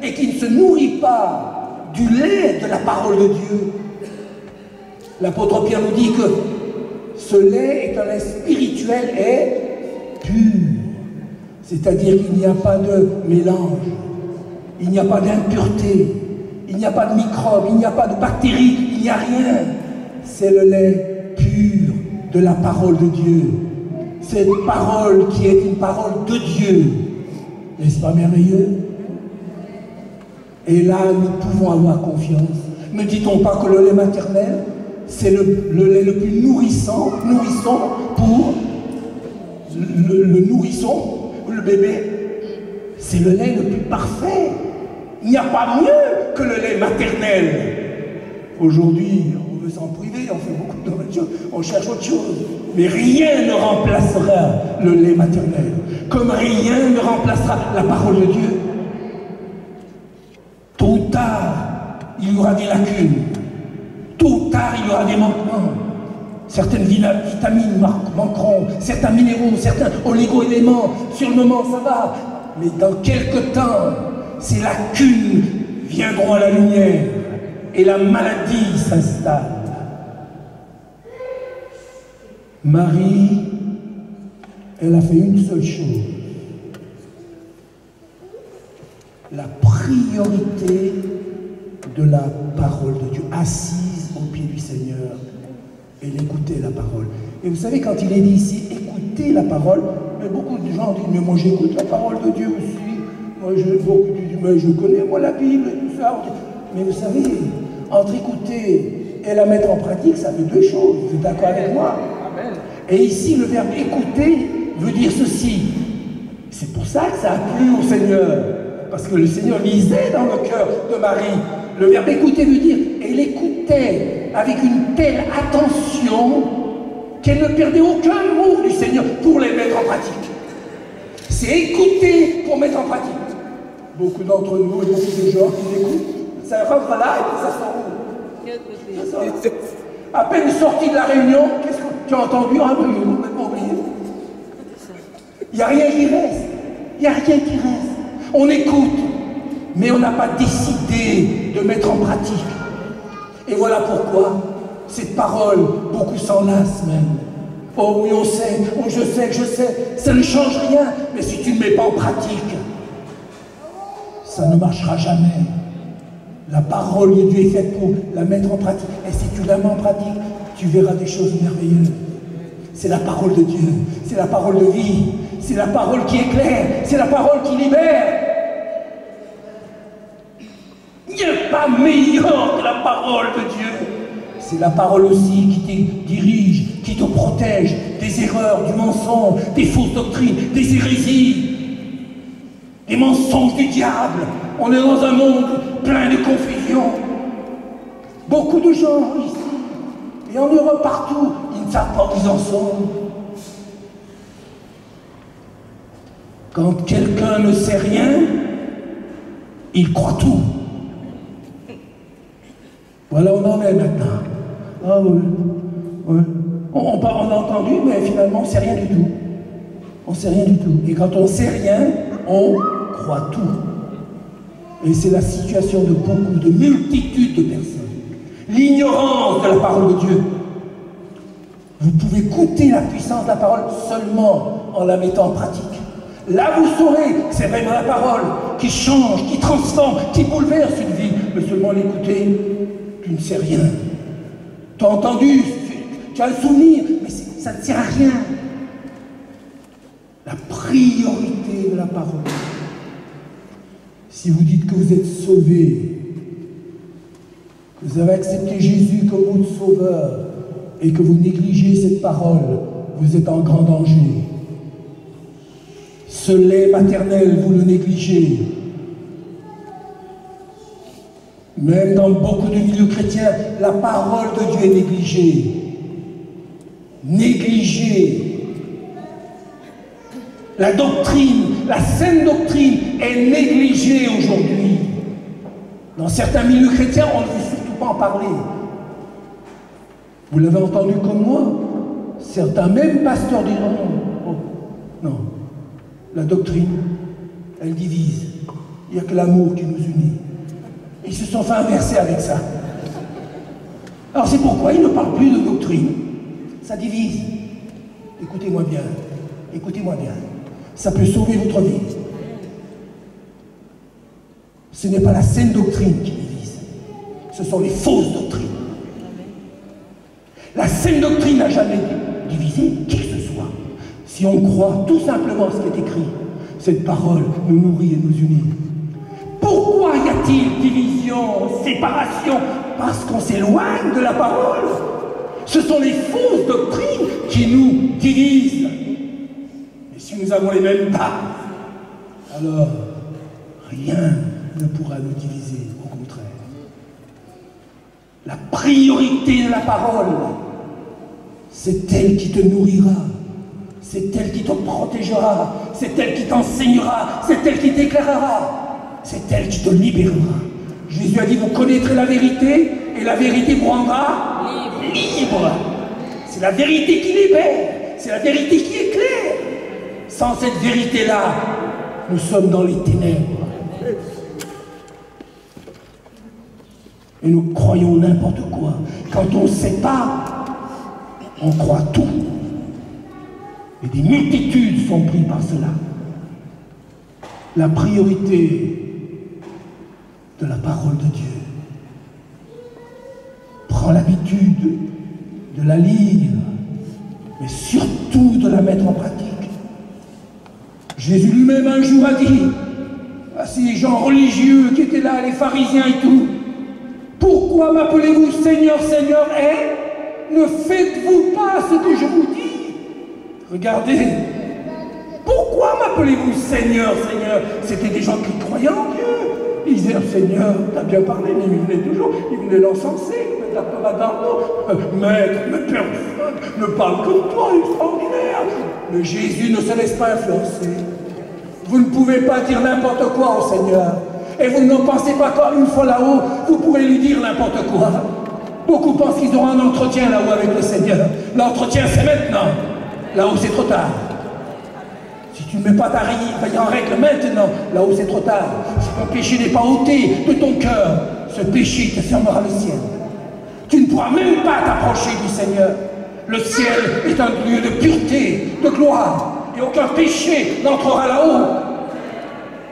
S2: et qui ne se nourrit pas du lait de la parole de Dieu, l'apôtre Pierre nous dit que ce lait est un lait spirituel et pur. C'est-à-dire qu'il n'y a pas de mélange, il n'y a pas d'impureté, il n'y a pas de microbes, il n'y a pas de bactéries, il n'y a rien. C'est le lait pur de la parole de Dieu. Cette parole qui est une parole de Dieu. N'est-ce pas merveilleux? Et là, nous pouvons avoir confiance. Ne dit-on pas que le lait maternel, c'est le lait le plus nourrissant pour le nourrisson, le bébé? C'est le lait le plus parfait. Il n'y a pas mieux que le lait maternel. Aujourd'hui, on veut s'en priver, on fait beaucoup de choses, on cherche autre chose. Mais rien ne remplacera le lait maternel. Comme rien ne remplacera la parole de Dieu. Tôt ou tard, il y aura des lacunes. Tôt ou tard, il y aura des manquements. Certaines vitamines manqueront, certains minéraux, certains oligo-éléments. Sur le moment, ça va. Mais dans quelque temps, ces lacunes viendront à la lumière et la maladie s'installe. Marie, elle a fait une seule chose. La priorité de la parole de Dieu, assise au pied du Seigneur, elle écoutait la parole. Et vous savez, quand il est dit ici, écoutez la parole, mais beaucoup de gens disent, mais moi j'écoute la parole de Dieu aussi. Moi je connais moi la Bible et tout ça. Mais vous savez, entre écouter et la mettre en pratique, ça fait deux choses. Vous êtes d'accord avec moi? Amen. Et ici, le verbe écouter veut dire ceci. C'est pour ça que ça a plu au Seigneur. Parce que le Seigneur lisait dans le cœur de Marie. Le verbe écouter veut dire, elle écoutait avec une telle attention qu'elle ne perdait aucun mot du Seigneur pour les mettre en pratique. C'est écouter pour mettre en pratique. Beaucoup d'entre nous et beaucoup de gens qui écoutent, ça rentre là et puis ça sort où? À peine sorti de la réunion, qu'est-ce que tu as entendu? Ah oui, complètement oublié. Il n'y a rien qui reste. Il n'y a rien qui reste. On écoute, mais on n'a pas décidé de mettre en pratique. Et voilà pourquoi cette parole, beaucoup s'en lassent même. Oh oui, on sait, oh je sais, ça ne change rien. Mais si tu ne mets pas en pratique, ça ne marchera jamais. La parole de Dieu est faite pour la mettre en pratique. Et si tu la mets en pratique, tu verras des choses merveilleuses. C'est la parole de Dieu, c'est la parole de vie, c'est la parole qui éclaire, c'est la parole qui libère. Il n'y a pas meilleur que la parole de Dieu. C'est la parole aussi qui te dirige, qui te protège des erreurs, du mensonge, des fausses doctrines, des hérésies, des mensonges du diable. On est dans un monde plein de confusion. Beaucoup de gens ici, et en Europe partout, ils ne savent pas où ils en sont. Quand quelqu'un ne sait rien, il croit tout. Voilà, on en est maintenant. Ah oui, oui. On a entendu, mais finalement, on ne sait rien du tout. On ne sait rien du tout. Et quand on ne sait rien, on croit tout. Et c'est la situation de beaucoup, de multitudes de personnes. L'ignorance de la parole de Dieu. Vous pouvez goûter la puissance de la parole seulement en la mettant en pratique. Là, vous saurez, c'est vraiment la parole qui change, qui transforme, qui bouleverse une vie. Mais seulement l'écouter, tu ne sais rien. Tu as entendu, tu as le souvenir, mais ça ne sert à rien. La priorité de la parole. Si vous dites que vous êtes sauvé, que vous avez accepté Jésus comme votre sauveur, et que vous négligez cette parole, vous êtes en grand danger. Ce lait maternel, vous le négligez. Même dans beaucoup de milieux chrétiens, la parole de Dieu est négligée. Négligée. La doctrine, la saine doctrine est négligée aujourd'hui. Dans certains milieux chrétiens, on ne veut surtout pas en parler. Vous l'avez entendu comme moi? Certains, même pasteurs, diront non. La doctrine, elle divise. Il n'y a que l'amour qui nous unit. Ils se sont fait inverser avec ça. Alors c'est pourquoi ils ne parlent plus de doctrine. Ça divise. Écoutez-moi bien. Écoutez-moi bien. Ça peut sauver votre vie. Ce n'est pas la saine doctrine qui divise. Ce sont les fausses doctrines. La saine doctrine n'a jamais divisé qui que ce soit. Si on croit tout simplement ce qui est écrit, cette parole nous nourrit et nous unit. Pourquoi y a-t-il division, séparation? Parce qu'on s'éloigne de la parole. Ce sont les fausses doctrines qui nous divisent. Et si nous avons les mêmes bases, alors rien ne pourra nous diviser, au contraire. La priorité de la parole, c'est elle qui te nourrira, c'est elle qui te protégera, c'est elle qui t'enseignera, c'est elle qui t'éclairera, c'est elle qui te libérera. Jésus a dit, vous connaîtrez la vérité, et la vérité vous rendra libre. C'est la vérité qui libère, c'est la vérité qui éclaire. Sans cette vérité-là, nous sommes dans les ténèbres. Et nous croyons n'importe quoi. Quand on ne sait pas, on croit tout. Et des multitudes sont prises par cela. La priorité de la parole de Dieu. Prends l'habitude de la lire, mais surtout de la mettre en pratique. Jésus lui-même un jour a dit à ces gens religieux qui étaient là, les pharisiens et tout, pourquoi m'appelez-vous Seigneur, Seigneur, et ne faites-vous pas ce que je vous dis? Regardez, pourquoi m'appelez-vous Seigneur, Seigneur? C'était des gens qui croyaient en Dieu. Ils disaient, Seigneur, t'as bien parlé, mais ils venaient toujours, ils venaient l'encenser, mettre la pommade dans l'eau. Maître, mais personne ne parle comme toi, extraordinaire. Mais Jésus ne se laisse pas influencer. Vous ne pouvez pas dire n'importe quoi au Seigneur. Et vous ne pensez pas qu'une fois là-haut, vous pourrez lui dire n'importe quoi. Beaucoup pensent qu'ils auront un entretien là-haut avec le Seigneur. L'entretien, c'est maintenant. Là-haut, c'est trop tard. Si tu ne mets pas ta vie en règle maintenant, là-haut, c'est trop tard. Si ton péché n'est pas ôté de ton cœur, ce péché te fermera le ciel. Tu ne pourras même pas t'approcher du Seigneur. Le ciel est un lieu de pureté, de gloire. Et aucun péché n'entrera là-haut.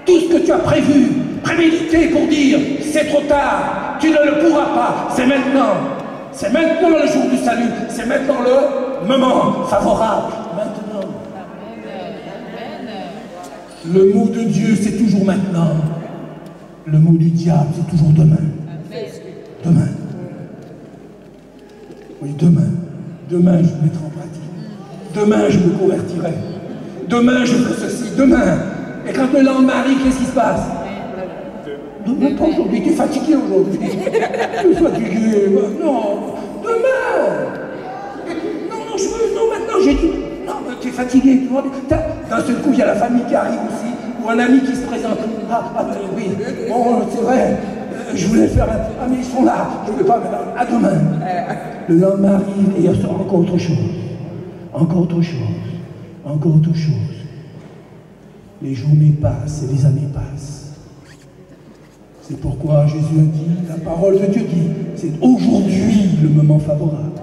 S2: Tout ce que tu as prévu, prémédité pour dire, c'est trop tard, tu ne le pourras pas, c'est maintenant. C'est maintenant le jour du salut, c'est maintenant le moment favorable. Maintenant. Le mot de Dieu, c'est toujours maintenant. Le mot du diable, c'est toujours demain. Demain. Oui, demain. Demain, je me mettrai en pratique. Demain, je me convertirai. Demain, je ferai ceci. Demain. Et quand le lendemain arrive, qu'est-ce qui se passe? Demain, pas aujourd'hui, tu es fatigué aujourd'hui. Tu es fatigué. Non, demain. Non, maintenant, j'ai dit. Non, tu es fatigué. D'un seul coup, il y a la famille qui arrive aussi, ou un ami qui se présente. Oui, bon, c'est vrai. Je voulais faire un... Ah, mais ils sont là. Je ne peux pas, mais à demain. Le lendemain arrive et il y a encore autre chose. Encore autre chose. Encore autre chose. Les journées passent et les années passent. C'est pourquoi Jésus a dit, la parole de Dieu dit, c'est aujourd'hui le moment favorable.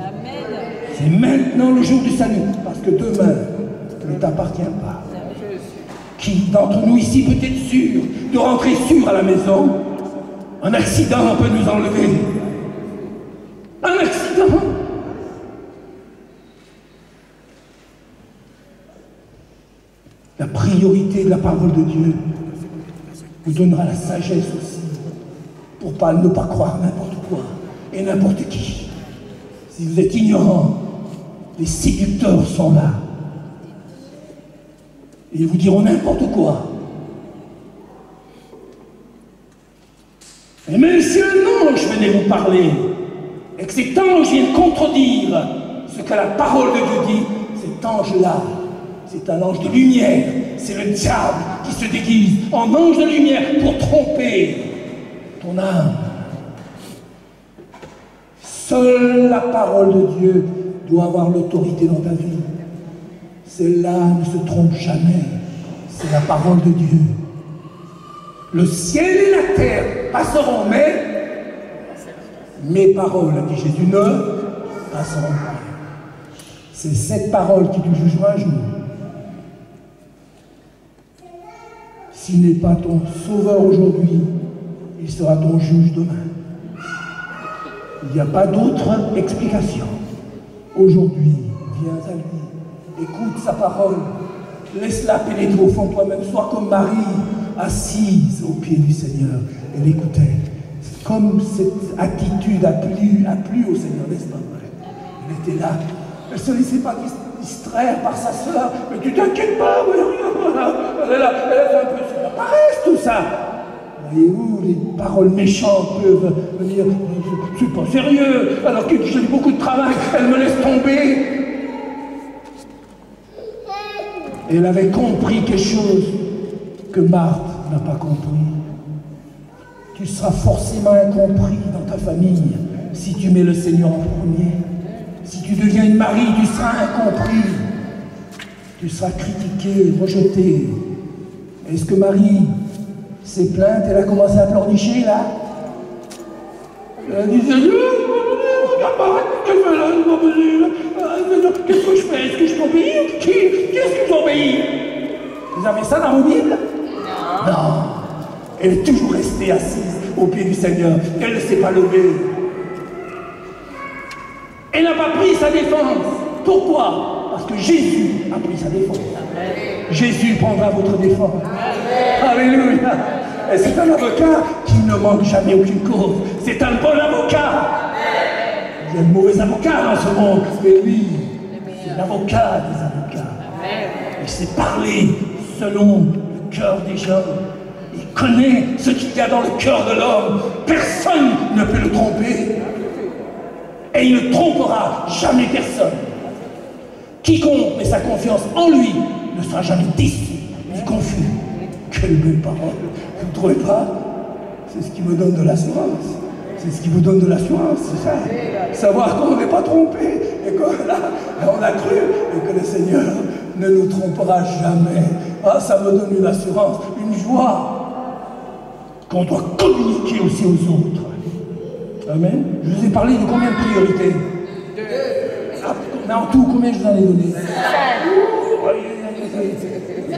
S2: C'est maintenant le jour du salut, parce que demain ne t'appartient pas. Qui d'entre nous ici peut être sûr de rentrer sûr à la maison? Un accident peut nous enlever. Un accident. La priorité de la parole de Dieu vous donnera la sagesse aussi pour ne pas croire n'importe quoi et n'importe qui. Si vous êtes ignorant, les séducteurs sont là. Et ils vous diront n'importe quoi. Et même si un ange venait vous parler, et que cet ange vienne contredire ce que la parole de Dieu dit, cet ange-là, c'est un ange de lumière. C'est le diable qui se déguise en ange de lumière pour tromper ton âme. Seule la parole de Dieu doit avoir l'autorité dans ta vie. Celle-là ne se trompe jamais. C'est la parole de Dieu. Le ciel et la terre passeront, mais mes paroles, a dit Jésus, ne passeront pas. C'est cette parole qui te jugera un jour. S'il n'est pas ton sauveur aujourd'hui, il sera ton juge demain. Il n'y a pas d'autre explication. Aujourd'hui, viens à lui, écoute sa parole, laisse-la pénétrer au fond de toi-même, sois comme Marie, assise au pied du Seigneur. Elle écoutait. Comme cette attitude a plu au Seigneur, n'est-ce pas vrai? Elle était là. Elle ne se laissait pas distraire par sa sœur. Mais tu t'inquiètes pas, voilà. Elle est là, elle fait un peu sur la paresse, tout ça. Voyez-vous, les paroles méchantes peuvent venir, c'est pas sérieux, alors que j'ai beaucoup de travail, elle me laisse tomber. Et elle avait compris quelque chose que Marthe n'a pas compris. Tu seras forcément incompris dans ta famille si tu mets le Seigneur en premier. Si tu deviens une Marie, tu seras incompris. Tu seras critiqué, rejeté. Est-ce que Marie s'est plainte? Elle a commencé à pleurnicher là. Elle a dit Seigneur, qu'est-ce que je fais? Est-ce que je t'obéis? Qui est-ce que j'obéis? Vous avez ça dans vos Bibles? Non. Elle est toujours restée assise au pied du Seigneur. Elle ne s'est pas levée. Elle n'a pas pris sa défense. Pourquoi? Parce que Jésus a pris sa défense. Amen. Jésus prendra votre défense. Amen. Alléluia. Et c'est un avocat qui ne manque jamais aucune cause. C'est un bon avocat. Amen. Il y a de mauvais avocats dans ce monde, mais lui, c'est l'avocat des avocats. Amen. Il sait parler selon le cœur des gens. Il connaît ce qu'il y a dans le cœur de l'homme. Personne ne peut le tromper. Et il ne trompera jamais personne. Quiconque met sa confiance en lui ne sera jamais déçu ni confus. Quelle belle parole. Vous ne trouvez pas? C'est ce qui me donne de l'assurance. C'est ce qui vous donne de l'assurance, c'est ça. Savoir qu'on n'est pas trompé et qu'on a cru et que le Seigneur ne nous trompera jamais. Ah, ça me donne une assurance, une joie qu'on doit communiquer aussi aux autres. Amen. Je vous ai parlé de combien de priorités? 2. Ah, mais en tout, combien je vous en ai donné? 5.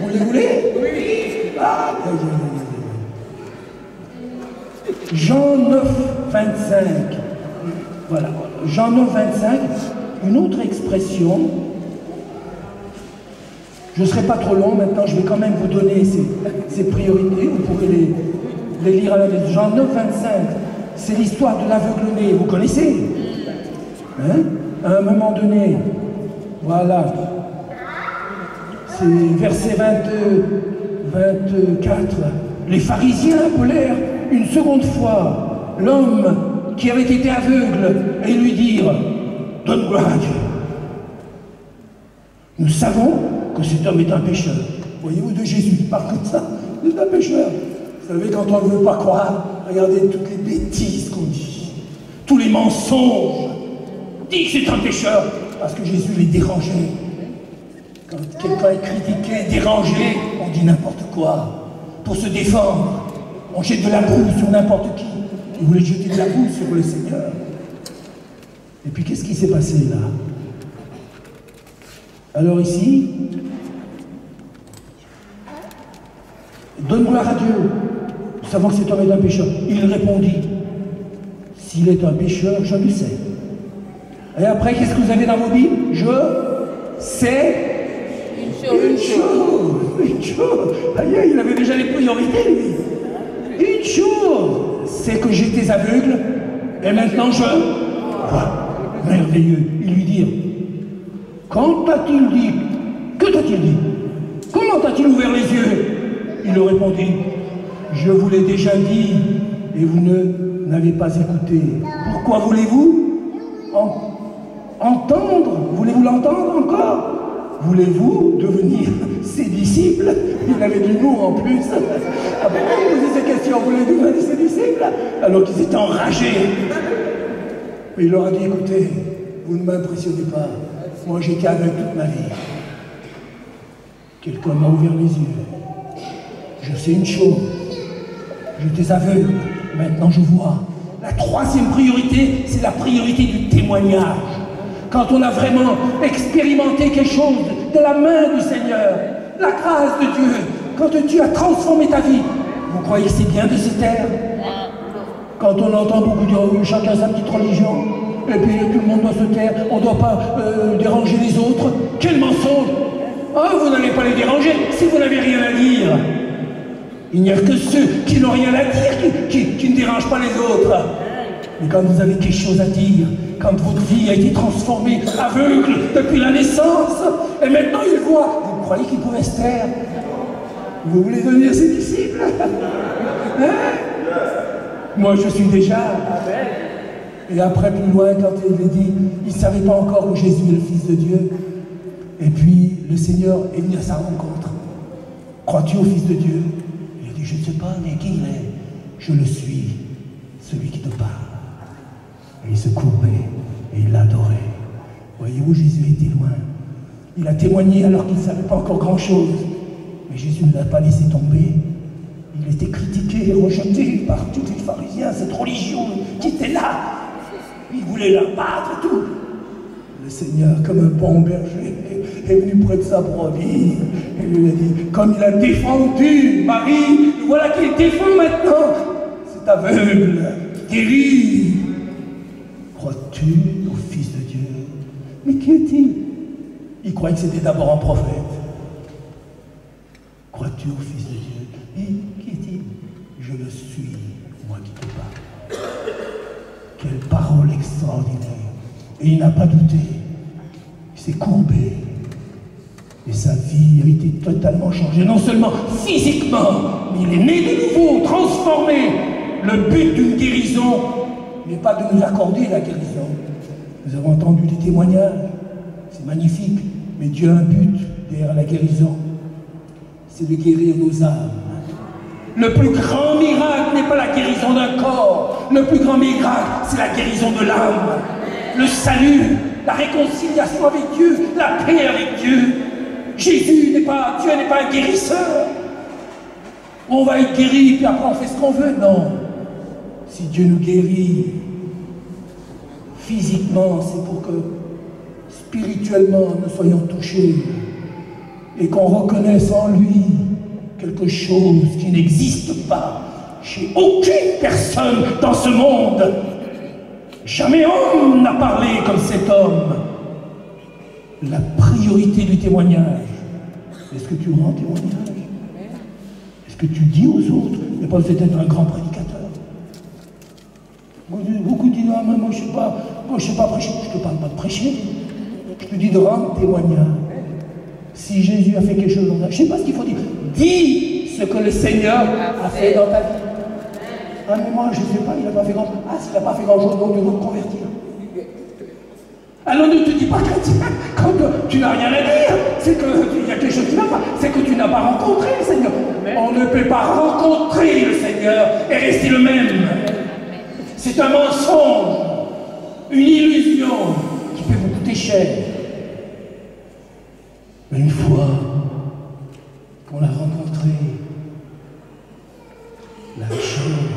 S2: Vous les voulez? Oui. Ah, Jean 9, 25. Voilà. Jean 9, 25. Une autre expression. Je ne serai pas trop long maintenant, je vais quand même vous donner ces priorités. Vous pourrez les lire à la maison. Jean 9, 25. C'est l'histoire de l'aveugle-né, vous connaissez? Hein? À un moment donné, voilà, c'est verset 22, 24. Les pharisiens appelèrent une seconde fois l'homme qui avait été aveugle et lui dirent « Donne gloire à Dieu. Nous savons que cet homme est un pécheur. » Voyez-vous, de Jésus, il parle comme ça, c'est un pécheur. Vous savez, quand on ne veut pas croire, regardez toutes les bêtises qu'on dit, tous les mensonges. On dit que c'est un pécheur parce que Jésus les dérangeait. Quand quelqu'un est critiqué, dérangé, on dit n'importe quoi. Pour se défendre, on jette de la boue sur n'importe qui. Il voulait jeter de la boue sur le Seigneur. Et puis qu'est-ce qui s'est passé là? Alors ici, Donne gloire à Dieu, savant que cet homme est un pécheur. Il répondit, s'il est un pécheur, je le sais. Et après, qu'est-ce que vous avez dans vos Bibles? Je sais une chose. Aïe, il avait déjà les priorités, lui. Une chose, c'est que j'étais aveugle, et maintenant je vois. Merveilleux. Ils lui dirent, quand t'a-t-il dit? Que t'a-t-il dit? Comment t'a-t-il ouvert les yeux? Il leur répondit, je vous l'ai déjà dit, et vous n'avez pas écouté. Pourquoi voulez-vous entendre? Voulez-vous l'entendre encore? Voulez-vous devenir ses disciples? Il avait de l'humour en plus. Après, il posait ces questions, voulez-vous devenir ses disciples? Alors qu'ils étaient enragés. Mais il leur a dit, écoutez, vous ne m'impressionnez pas. Moi, j'étais aveugle toute ma vie. Quelqu'un m'a ouvert les yeux. Je sais une chose. J'étais aveugle. Maintenant, je vois. La troisième priorité, c'est la priorité du témoignage. Quand on a vraiment expérimenté quelque chose de la main du Seigneur, la grâce de Dieu, quand Dieu a transformé ta vie, vous croyez que c'est bien de se taire? Quand on entend beaucoup dire chacun sa petite religion, et puis tout le monde doit se taire, on ne doit pas déranger les autres, quel mensonge! Ah, vous n'allez pas les déranger si vous n'avez rien à dire. Il n'y a que ceux qui n'ont rien à dire qui ne dérangent pas les autres. Mais quand vous avez quelque chose à dire, quand votre vie a été transformée, aveugle depuis la naissance, et maintenant il voit, vous croyez qu'il pouvait se taire? Vous voulez devenir ses disciples? Hein? Moi je suis déjà. Et après plus loin, quand il est dit, il ne savait pas encore que Jésus est le Fils de Dieu. Et puis le Seigneur est venu à sa rencontre. Crois-tu au Fils de Dieu? Il a dit, je ne sais pas, mais qui il est? Je le suis, celui qui te parle. Et il se courbait et il l'adorait. Voyez-vous, Jésus était loin. Il a témoigné alors qu'il ne savait pas encore grand-chose. Mais Jésus ne l'a pas laissé tomber. Il était critiqué et rejeté par tous les pharisiens, cette religion qui était là. Il voulait l'abattre, tout. Le Seigneur, comme un bon berger, est venu près de sa brebis et lui a dit, comme il a défendu Marie, voilà qu'il défend maintenant cet aveugle, guéri. Crois-tu au Fils de Dieu? Mais qui est-il? Il croyait que c'était d'abord un prophète. Crois-tu au Fils de Dieu? Et qui est-il? Je le suis, moi qui te parle. Quelle parole extraordinaire! Et il n'a pas douté. Il s'est courbé. Et sa vie a été totalement changée. Non seulement physiquement, mais il est né de nouveau, transformé. Le but d'une guérison n'est pas de nous accorder la guérison. Nous avons entendu des témoignages. C'est magnifique. Mais Dieu a un but derrière la guérison. C'est de guérir nos âmes. Le plus grand miracle n'est pas la guérison d'un corps. Le plus grand miracle, c'est la guérison de l'âme. Le salut, la réconciliation avec Dieu, la paix avec Dieu. Dieu n'est pas un guérisseur. On va être guéri, puis après on fait ce qu'on veut. Non. Si Dieu nous guérit physiquement, c'est pour que spirituellement nous soyons touchés et qu'on reconnaisse en lui quelque chose qui n'existe pas chez aucune personne dans ce monde. Jamais homme n'a parlé comme cet homme. La priorité du témoignage. Est-ce que tu rends témoignage? Est-ce que tu dis aux autres? Il n'y a pas besoin d'être un grand prédicateur. Beaucoup disent, non, mais moi je ne sais pas prêcher. Je ne te parle pas de prêcher. Je te dis de rendre témoignage. Si Jésus a fait quelque chose dans ta vie, je ne sais pas ce qu'il faut dire. Dis ce que le Seigneur a fait dans ta vie. Ah mais moi je ne sais pas, il n'a pas fait grand-chose. Ah s'il n'a pas fait grand-chose, donc tu vas te convertir. Alors ne te dis pas chrétien quand tu n'as rien à dire. C'est qu'il y a quelque chose qui ne va pas. C'est que tu n'as pas rencontré le Seigneur. On ne peut pas rencontrer le Seigneur et rester le même. C'est un mensonge, une illusion qui peut vous coûter cher. Mais une fois qu'on l'a rencontré, la vie change.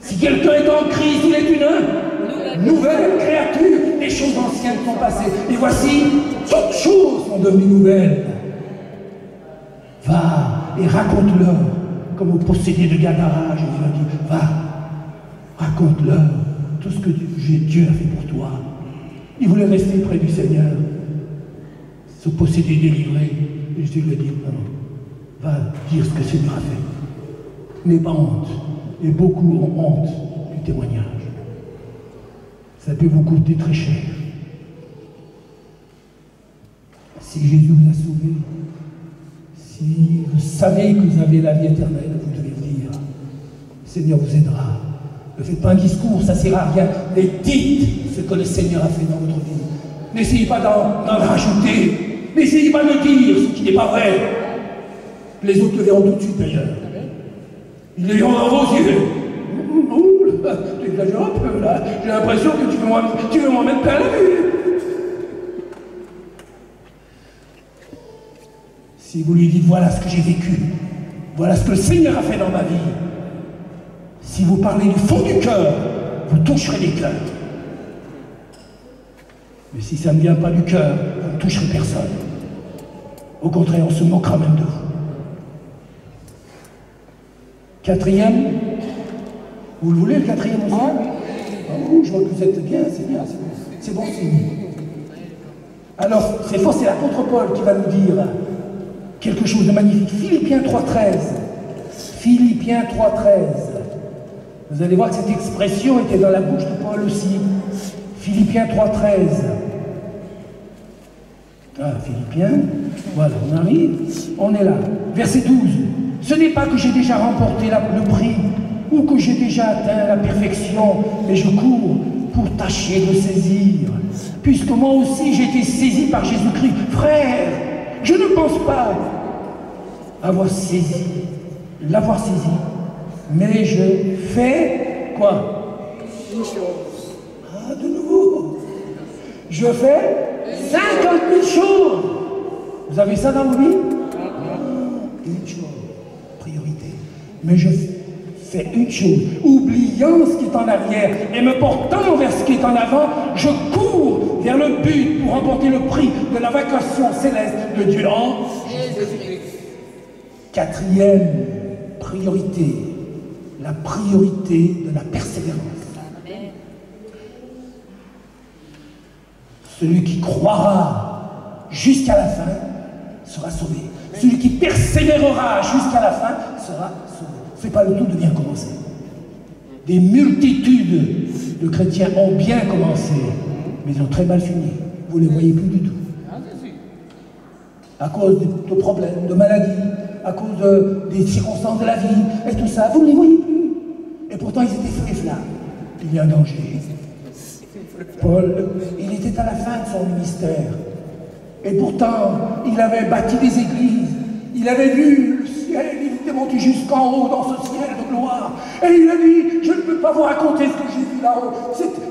S2: Si quelqu'un est en Christ, il est une nouvelle créature. Les choses anciennes sont passées. Et voici, toutes choses sont devenues nouvelles. Va Va et raconte-leur, comme au possédé de Gadara, Jésus a dit, va, raconte-leur tout ce que Dieu a fait pour toi. Il voulait rester près du Seigneur, se posséder, délivré. Et Jésus lui a dit, non, va dire ce que le Seigneur a fait. N'aie pas honte. Et beaucoup ont honte du témoignage. Ça peut vous coûter très cher. Si Jésus vous a sauvé, si vous savez que vous avez la vie éternelle, vous devez le dire. Le Seigneur vous aidera. Ne faites pas un discours, ça ne sert à rien. Mais dites ce que le Seigneur a fait dans votre vie. N'essayez pas d'en rajouter. N'essayez pas de dire ce qui n'est pas vrai. Les autres le verront tout de suite d'ailleurs. Ils le verront dans vos yeux. Tu exagères un peu là. J'ai l'impression que tu veux m'en mettre plein la vue. Si vous lui dites, voilà ce que j'ai vécu, voilà ce que le Seigneur a fait dans ma vie, si vous parlez du fond du cœur, vous toucherez les cœurs. Mais si ça ne vient pas du cœur, vous ne toucherez personne. Au contraire, on se moquera même de vous. Quatrième, vous le voulez le quatrième aussi? Oh, je vois que vous êtes bien, c'est bien, c'est bon signe. Alors, c'est faux, c'est l'apôtre Paul qui va nous dire quelque chose de magnifique. Philippiens 3,13. Philippiens 3,13. Vous allez voir que cette expression était dans la bouche de Paul aussi. Philippiens 3,13. Ah, Philippiens, voilà, on arrive, on est là. Verset 12. Ce n'est pas que j'ai déjà remporté le prix ou que j'ai déjà atteint la perfection, mais je cours pour tâcher de saisir. Puisque moi aussi j'ai été saisi par Jésus-Christ. Frère, je ne pense pas l'avoir saisi, mais je fais quoi? Une chose. Ah, de nouveau. Je fais 50 000 choses. Vous avez ça dans vos vies? Une chose. Priorité. Mais je fais une chose. Oubliant ce qui est en arrière et me portant vers ce qui est en avant, je cours vers le but pour remporter le prix de la vocation céleste de Dieu en Jésus-Christ. Quatrième priorité, la priorité de la persévérance. Celui qui croira jusqu'à la fin sera sauvé. Celui qui persévérera jusqu'à la fin sera sauvé. C'est pas le tout de bien commencer. Des multitudes de chrétiens ont bien commencé, mais ils ont très mal fini. Vous ne les voyez plus du tout. À cause de problèmes, de maladies, à cause des circonstances de la vie, et tout ça, vous ne les voyez plus. Et pourtant, ils étaient feux et flammes. Il y a un danger. Paul, il était à la fin de son ministère. Et pourtant, il avait bâti des églises. Il avait vu le ciel, il était monté jusqu'en haut dans ce ciel de gloire. Et il a dit, je ne peux pas vous raconter ce que j'ai vu là-haut.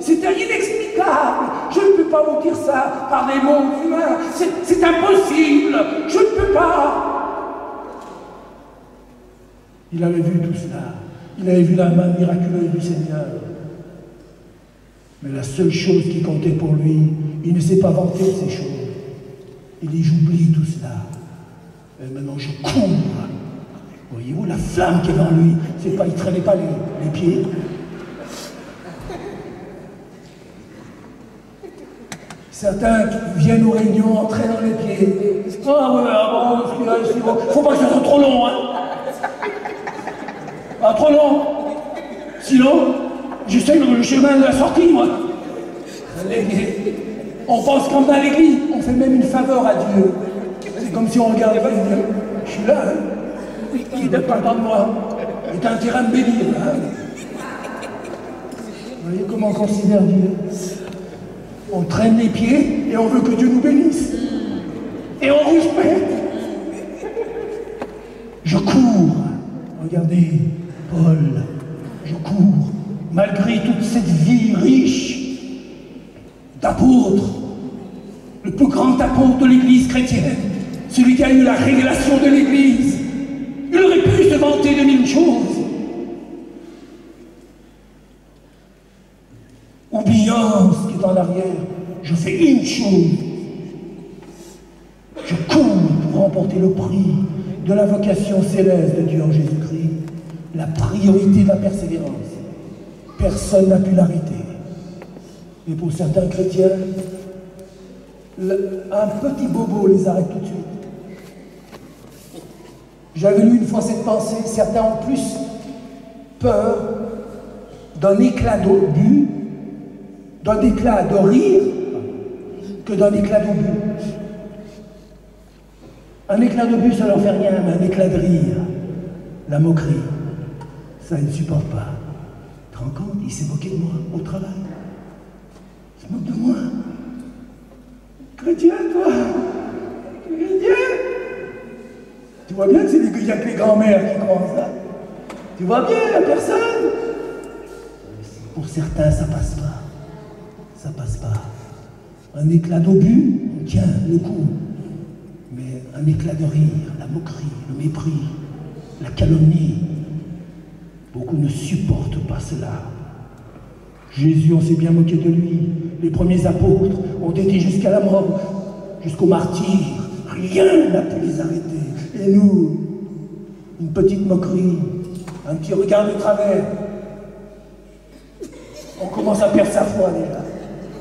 S2: C'était inexplicable. Je ne peux pas vous dire ça par des mots humains. C'est impossible. Je ne peux pas. Il avait vu tout cela. Il avait vu la main miraculeuse du Seigneur. Mais la seule chose qui comptait pour lui, il ne s'est pas vanté de ces choses. Il dit, j'oublie tout cela. Et maintenant, je cours. Voyez-vous, la flamme qui est dans lui, c'est pas, il ne traînait pas les pieds. Certains viennent aux réunions en traînant les pieds. Ah ouais, bon, faut pas que ce soit trop long, hein. Pas trop long. Sinon, je sais le chemin de la sortie, moi. On pense comme dans l'église, on fait même une faveur à Dieu. C'est comme si on regardait Dieu. Je suis là, hein. Il n'est pas temps de moi. Il est un terrain de bénir, hein. Vous voyez comment on considère Dieu? On traîne les pieds et on veut que Dieu nous bénisse. Et on respecte. Je cours. Regardez, Paul, je cours. Malgré toute cette vie riche d'apôtre, le plus grand apôtre de l'Église chrétienne, celui qui a eu la révélation de l'Église, il aurait pu se vanter de mille choses. Oubliant ce qui est en arrière, je fais une chose. Je cours pour remporter le prix de la vocation céleste de Dieu en Jésus-Christ, la priorité de la persévérance. Personne n'a pu l'arrêter. Mais pour certains chrétiens, un petit bobo les arrête tout de suite. J'avais lu une fois cette pensée, certains ont plus peur d'un éclat d'obus, d'un éclat de rire, que d'un éclat d'obus. Un éclat d'obus, ça leur fait rien, mais un éclat de rire, la moquerie, ça, ils ne supportent pas. Tu te rends compte, il s'est moqué de moi au travail. Il se moque de moi. Chrétien, toi, chrétien. Tu vois bien que il n'y a que les grands-mères qui croient en ça. Tu vois bien, la personne. Pour certains, ça passe pas. Ça passe pas. Un éclat d'obus, on tient le coup. Mais un éclat de rire, la moquerie, le mépris, la calomnie, beaucoup ne supportent pas cela. Jésus, on s'est bien moqué de lui. Les premiers apôtres ont été jusqu'à la mort, jusqu'au martyr. Rien n'a pu les arrêter. Et nous, une petite moquerie, un petit regard de travers. On commence à perdre sa foi déjà.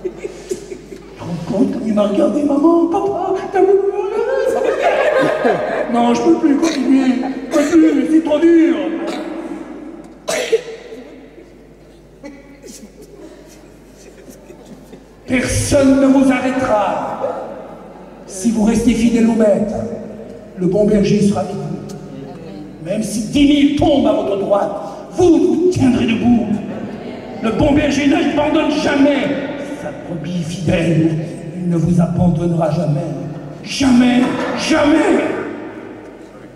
S2: Tu te rends compte comme il m'a regardé, maman, papa, t'as voulu me regarder? Non, je peux plus continuer, je peux plus, c'est trop dur. Personne ne vous arrêtera. Si vous restez fidèle au maître, le bon berger sera avec vous. Même si 10 000 tombent à votre droite, vous tiendrez debout. Le bon berger n'abandonne jamais sa brebis fidèle. Il ne vous abandonnera jamais. Jamais, jamais.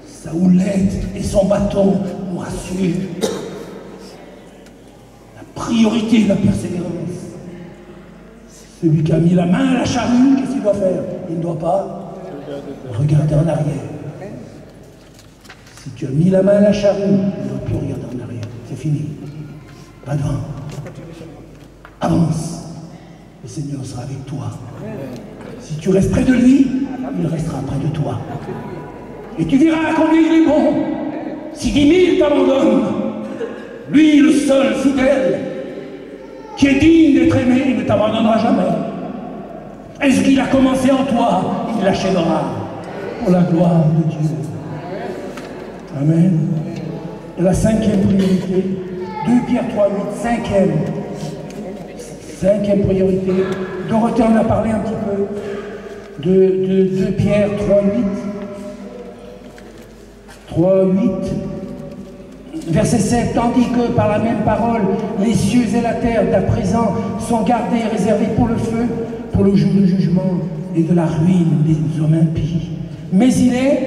S2: Sa houlette et son bâton nous rassurent. La priorité de la persévérance. Celui qui a mis la main à la charrue, qu'est-ce qu'il doit faire? Il ne doit pas regarder en arrière. Si tu as mis la main à la charrue, il ne doit plus regarder en arrière. C'est fini. Pas devant. Avance. Le Seigneur sera avec toi. Si tu restes près de lui, il restera près de toi. Et tu verras combien il est bon. Si 10 000 t'abandonnent, lui, le seul fidèle, qui est digne d'être aimé, il ne t'abandonnera jamais. Est-ce qu'il a commencé en toi? Il l'achèvera pour la gloire de Dieu. Amen. Et la 5e priorité, 2 Pierre 3, 8, 5e priorité. Dorothée en a parlé un petit peu. De 2 Pierre 3, 8. 3, 8. Verset 7, tandis que par la même parole, les cieux et la terre d'à présent sont gardés et réservés pour le feu, pour le jour du jugement et de la ruine des hommes impies. Mais il est,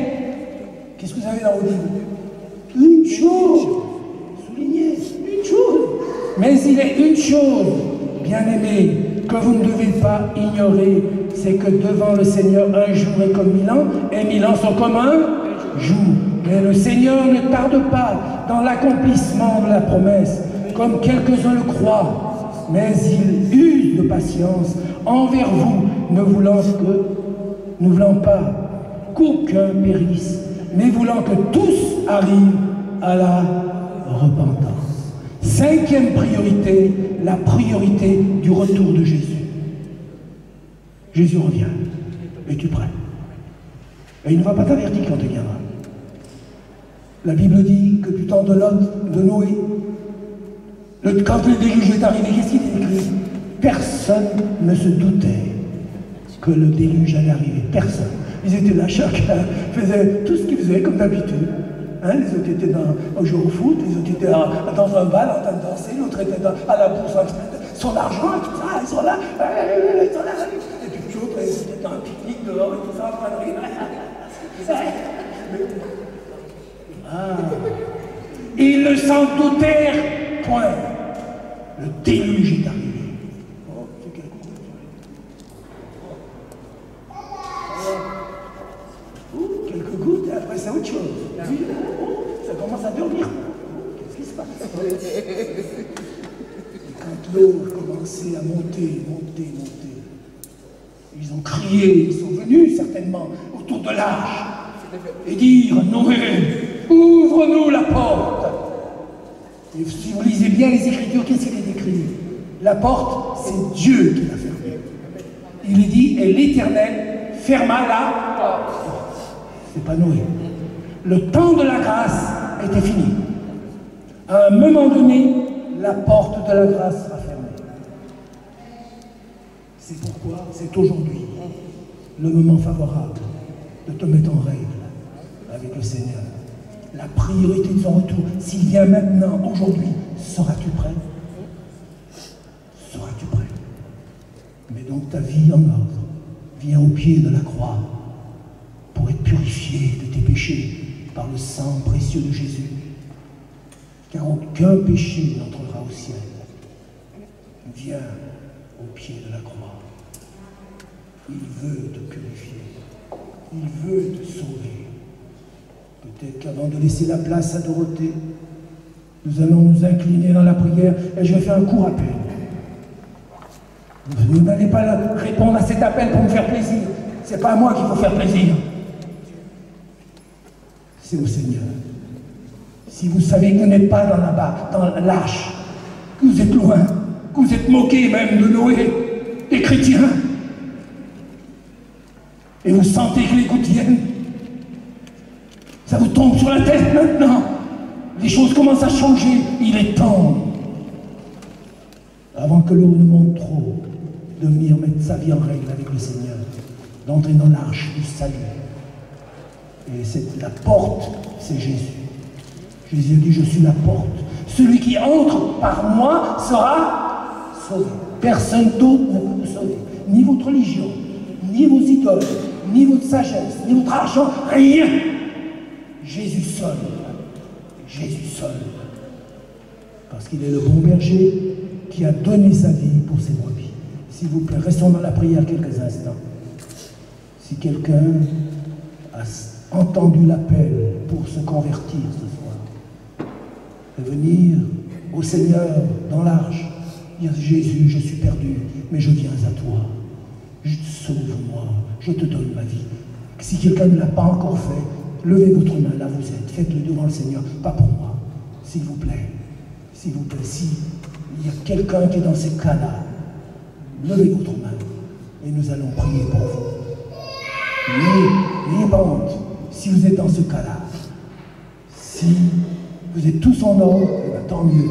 S2: qu'est-ce que vous avez dans vos livres? Une chose, soulignez, une chose. Mais il est une chose, bien-aimé, que vous ne devez pas ignorer, c'est que devant le Seigneur, un jour est comme 1000 ans, et 1000 ans sont comme un jour. Mais le Seigneur ne tarde pas dans l'accomplissement de la promesse, comme quelques-uns le croient, mais il use de patience envers vous, ne voulant pas qu'aucun périsse, mais voulant que tous arrivent à la repentance. 5e priorité, la priorité du retour de Jésus. Jésus revient. Es-tu prêt? Et il ne va pas t'avertir quand il viendra. La Bible dit que du temps de Lot, de Noé, quand le déluge est arrivé, qu'est-ce qu'il est écrit? Personne ne se doutait que le déluge allait arriver. Personne. Ils étaient là, chacun faisait tout ce qu'il faisait comme d'habitude. Hein, les autres étaient au jeu au foot, les autres étaient dans un bal en train de danser, l'autre était à la bourse en train de son argent, et tout ça, ils sont là, ils sont là. Et puis l'autre était dans un pique-nique dehors et tout ça, en train de rire. Ils ne s'en doutèrent point. Le déluge est arrivé. Oh, c'est quel coup. Quelques gouttes, et après c'est autre chose. Ça commence à dormir. Qu'est-ce qui se passe? Quand l'eau a commencé à monter, ils ont crié, ils sont venus certainement autour de l'arche. et dire, Noé, ouvre-nous la porte. Et si vous lisez bien les Écritures, qu'est-ce qu'il est écrit? La porte, c'est Dieu qui l'a fermée. Il est dit, et l'Éternel ferma la porte. C'est pas Noé. Le temps de la grâce était fini. À un moment donné, la porte de la grâce sera fermée. C'est pourquoi c'est aujourd'hui le moment favorable de te mettre en règle avec le Seigneur. La priorité de son retour, s'il vient maintenant, aujourd'hui, seras-tu prêt? Seras-tu prêt? Mets donc ta vie en ordre. Viens au pied de la croix pour être purifié de tes péchés par le sang précieux de Jésus. Car aucun péché n'entrera au ciel. Viens au pied de la croix. Il veut te purifier. Il veut te sauver. Peut-être qu'avant de laisser la place à Dorothée, nous allons nous incliner dans la prière et je vais faire un court appel. Vous n'allez pas répondre à cet appel pour me faire plaisir. C'est pas à moi qu'il faut faire plaisir. C'est au Seigneur. Si vous savez que vous n'êtes pas dans lâche, que vous êtes loin, que vous êtes moqué même de Noé, des chrétiens, et vous sentez que les gouttes viennent, ça vous tombe sur la tête maintenant. Les choses commencent à changer. Il est temps, avant que l'eau ne monte trop, de venir mettre sa vie en règle avec le Seigneur, d'entrer dans l'arche du salut. Et la porte, c'est Jésus. Jésus dit, je suis la porte. Celui qui entre par moi sera sauvé. Personne d'autre ne peut vous sauver. Ni votre religion, ni vos idoles, ni votre sagesse, ni votre argent, rien. Jésus seul. Jésus seul. Parce qu'il est le bon berger qui a donné sa vie pour ses brebis. S'il vous plaît, restons dans la prière quelques instants. Si quelqu'un a entendu l'appel pour se convertir ce soir, de venir au Seigneur dans l'arche, dire Jésus, je suis perdu, mais je viens à toi. Sauve-moi, je te donne ma vie. Si quelqu'un ne l'a pas encore fait, levez votre main, là vous êtes, faites-le devant le Seigneur, pas pour moi, s'il vous plaît. S'il vous plaît, s'il y a quelqu'un qui est dans ces cas-là, levez votre main et nous allons prier pour vous. N'ayez pas honte si vous êtes dans ce cas-là. Si vous êtes tous en ordre, tant mieux.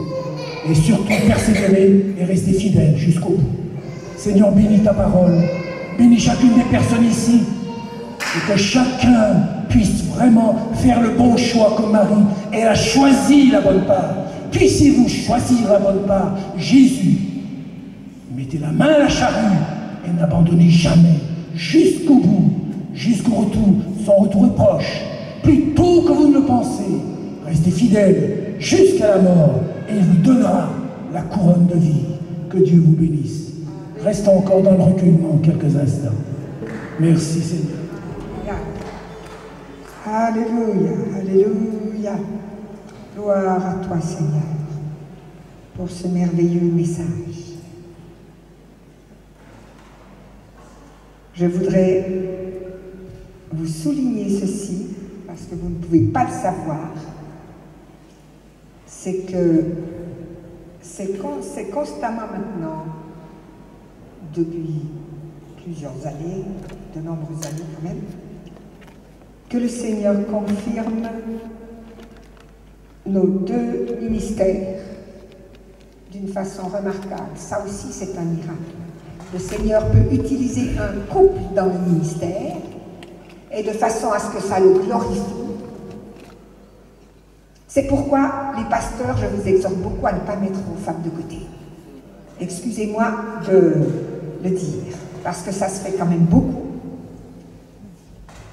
S2: Et surtout, persévérez et restez fidèles jusqu'au bout. Seigneur, bénis ta parole, bénis chacune des personnes ici, et que chacun puisse vraiment faire le bon choix comme Marie. Elle a choisi la bonne part. Puissiez-vous choisir la bonne part. Jésus, mettez la main à la charrue et n'abandonnez jamais jusqu'au bout, jusqu'au retour. Son retour est proche. Plus tôt que vous ne le pensez, restez fidèles jusqu'à la mort et il vous donnera la couronne de vie. Que Dieu vous bénisse. Restons encore dans le recueillement quelques instants. Merci Seigneur.
S1: Alléluia, alléluia. Gloire à toi Seigneur pour ce merveilleux message. Je voudrais vous souligner ceci, parce que vous ne pouvez pas le savoir, c'est que c'est constamment maintenant, depuis plusieurs années, de nombreuses années quand même, que le Seigneur confirme nos deux ministères d'une façon remarquable. Ça aussi, c'est un miracle. Le Seigneur peut utiliser un couple dans le ministère et de façon à ce que ça le glorifie. C'est pourquoi, les pasteurs, je vous exhorte beaucoup à ne pas mettre vos femmes de côté. Excusez-moi de le dire, parce que ça se fait quand même beaucoup.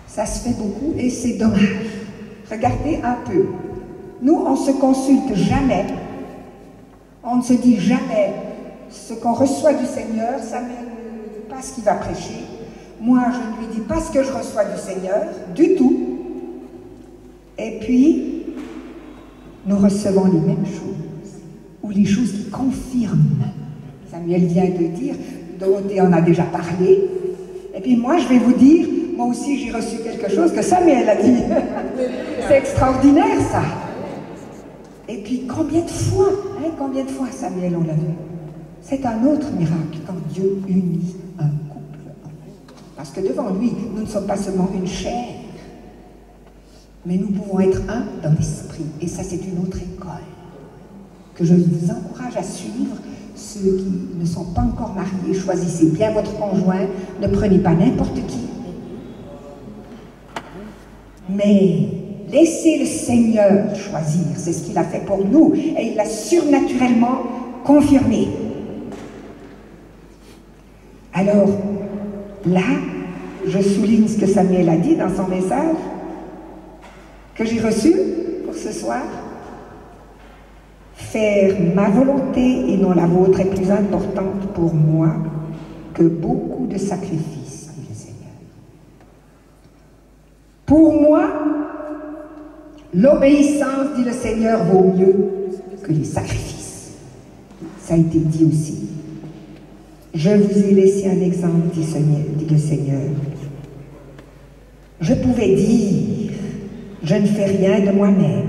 S1: Ça se fait beaucoup et c'est dommage. Regardez un peu. Nous, on ne se consulte jamais. On ne se dit jamais ce qu'on reçoit du Seigneur, ça ne dit pas ce qu'il va prêcher. Moi, je ne lui dis pas ce que je reçois du Seigneur, du tout. Et puis, nous recevons les mêmes choses, ou les choses qui confirment. Samuel vient de dire, Dorothée en a déjà parlé. Et puis moi, je vais vous dire, moi aussi j'ai reçu quelque chose que Samuel a dit. C'est extraordinaire ça. Et puis combien de fois Samuel on l'a vu. C'est un autre miracle quand Dieu unit un couple. Parce que devant lui, nous ne sommes pas seulement une chair, mais nous pouvons être un dans l'esprit. Et ça, c'est une autre école que je vous encourage à suivre. Ceux qui ne sont pas encore mariés, choisissez bien votre conjoint, ne prenez pas n'importe qui. Mais laissez le Seigneur choisir, c'est ce qu'il a fait pour nous, et il l'a surnaturellement confirmé. Alors, là, je souligne ce que Samuel a dit dans son message, que j'ai reçu pour ce soir. Faire ma volonté et non la vôtre est plus importante pour moi que beaucoup de sacrifices, dit le Seigneur. Pour moi, l'obéissance, dit le Seigneur, vaut mieux que les sacrifices. Ça a été dit aussi. Je vous ai laissé un exemple, dit le Seigneur. Je pouvais dire, je ne fais rien de moi-même.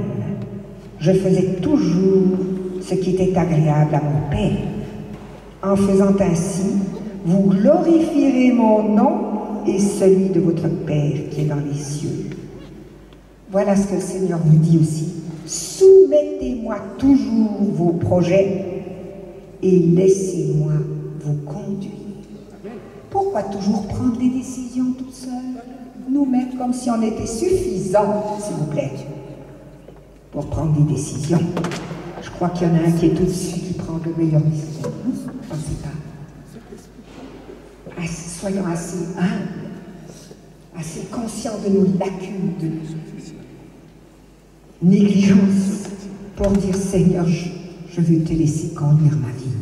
S1: Je faisais toujours ce qui était agréable à mon Père. En faisant ainsi, vous glorifierez mon nom et celui de votre Père qui est dans les cieux. Voilà ce que le Seigneur vous dit aussi. Soumettez-moi toujours vos projets et laissez-moi vous conduire. Pourquoi toujours prendre des décisions toutes seules? Nous-mêmes, comme si on était suffisants, s'il vous plaît, pour prendre des décisions. Je crois qu'il y en a un qui est au-dessus qui prend de meilleures décisions. Ne pensez pas. Soyons assez humbles, assez conscients de nos lacunes, de négligence, pour dire Seigneur, je veux te laisser conduire ma vie.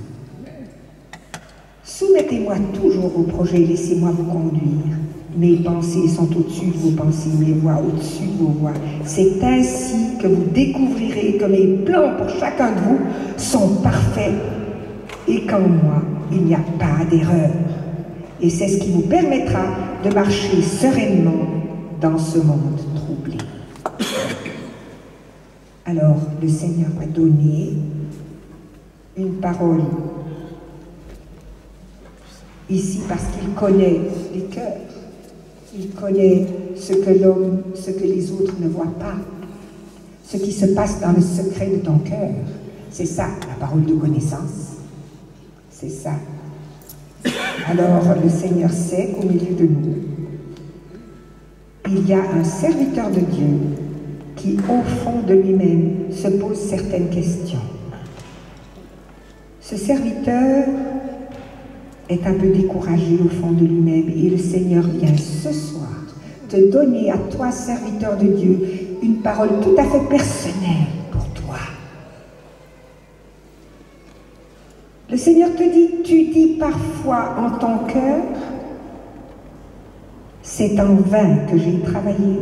S1: Soumettez-moi toujours vos projets, laissez-moi vous conduire. Mes pensées sont au-dessus de vos pensées, mes voix au-dessus de vos voix. C'est ainsi que vous découvrirez que mes plans pour chacun de vous sont parfaits et qu'en moi, il n'y a pas d'erreur. Et c'est ce qui vous permettra de marcher sereinement dans ce monde troublé. Alors, le Seigneur m'a donné une parole ici parce qu'il connaît les cœurs. Il connaît ce que l'homme, ce que les autres ne voient pas, ce qui se passe dans le secret de ton cœur. C'est ça, la parole de connaissance. C'est ça. Alors, le Seigneur sait qu'au milieu de nous, il y a un serviteur de Dieu qui, au fond de lui-même, se pose certaines questions. Ce serviteur est un peu découragé au fond de lui-même et le Seigneur vient ce soir te donner à toi, serviteur de Dieu, une parole tout à fait personnelle pour toi. Le Seigneur te dit, tu dis parfois en ton cœur, c'est en vain que j'ai travaillé,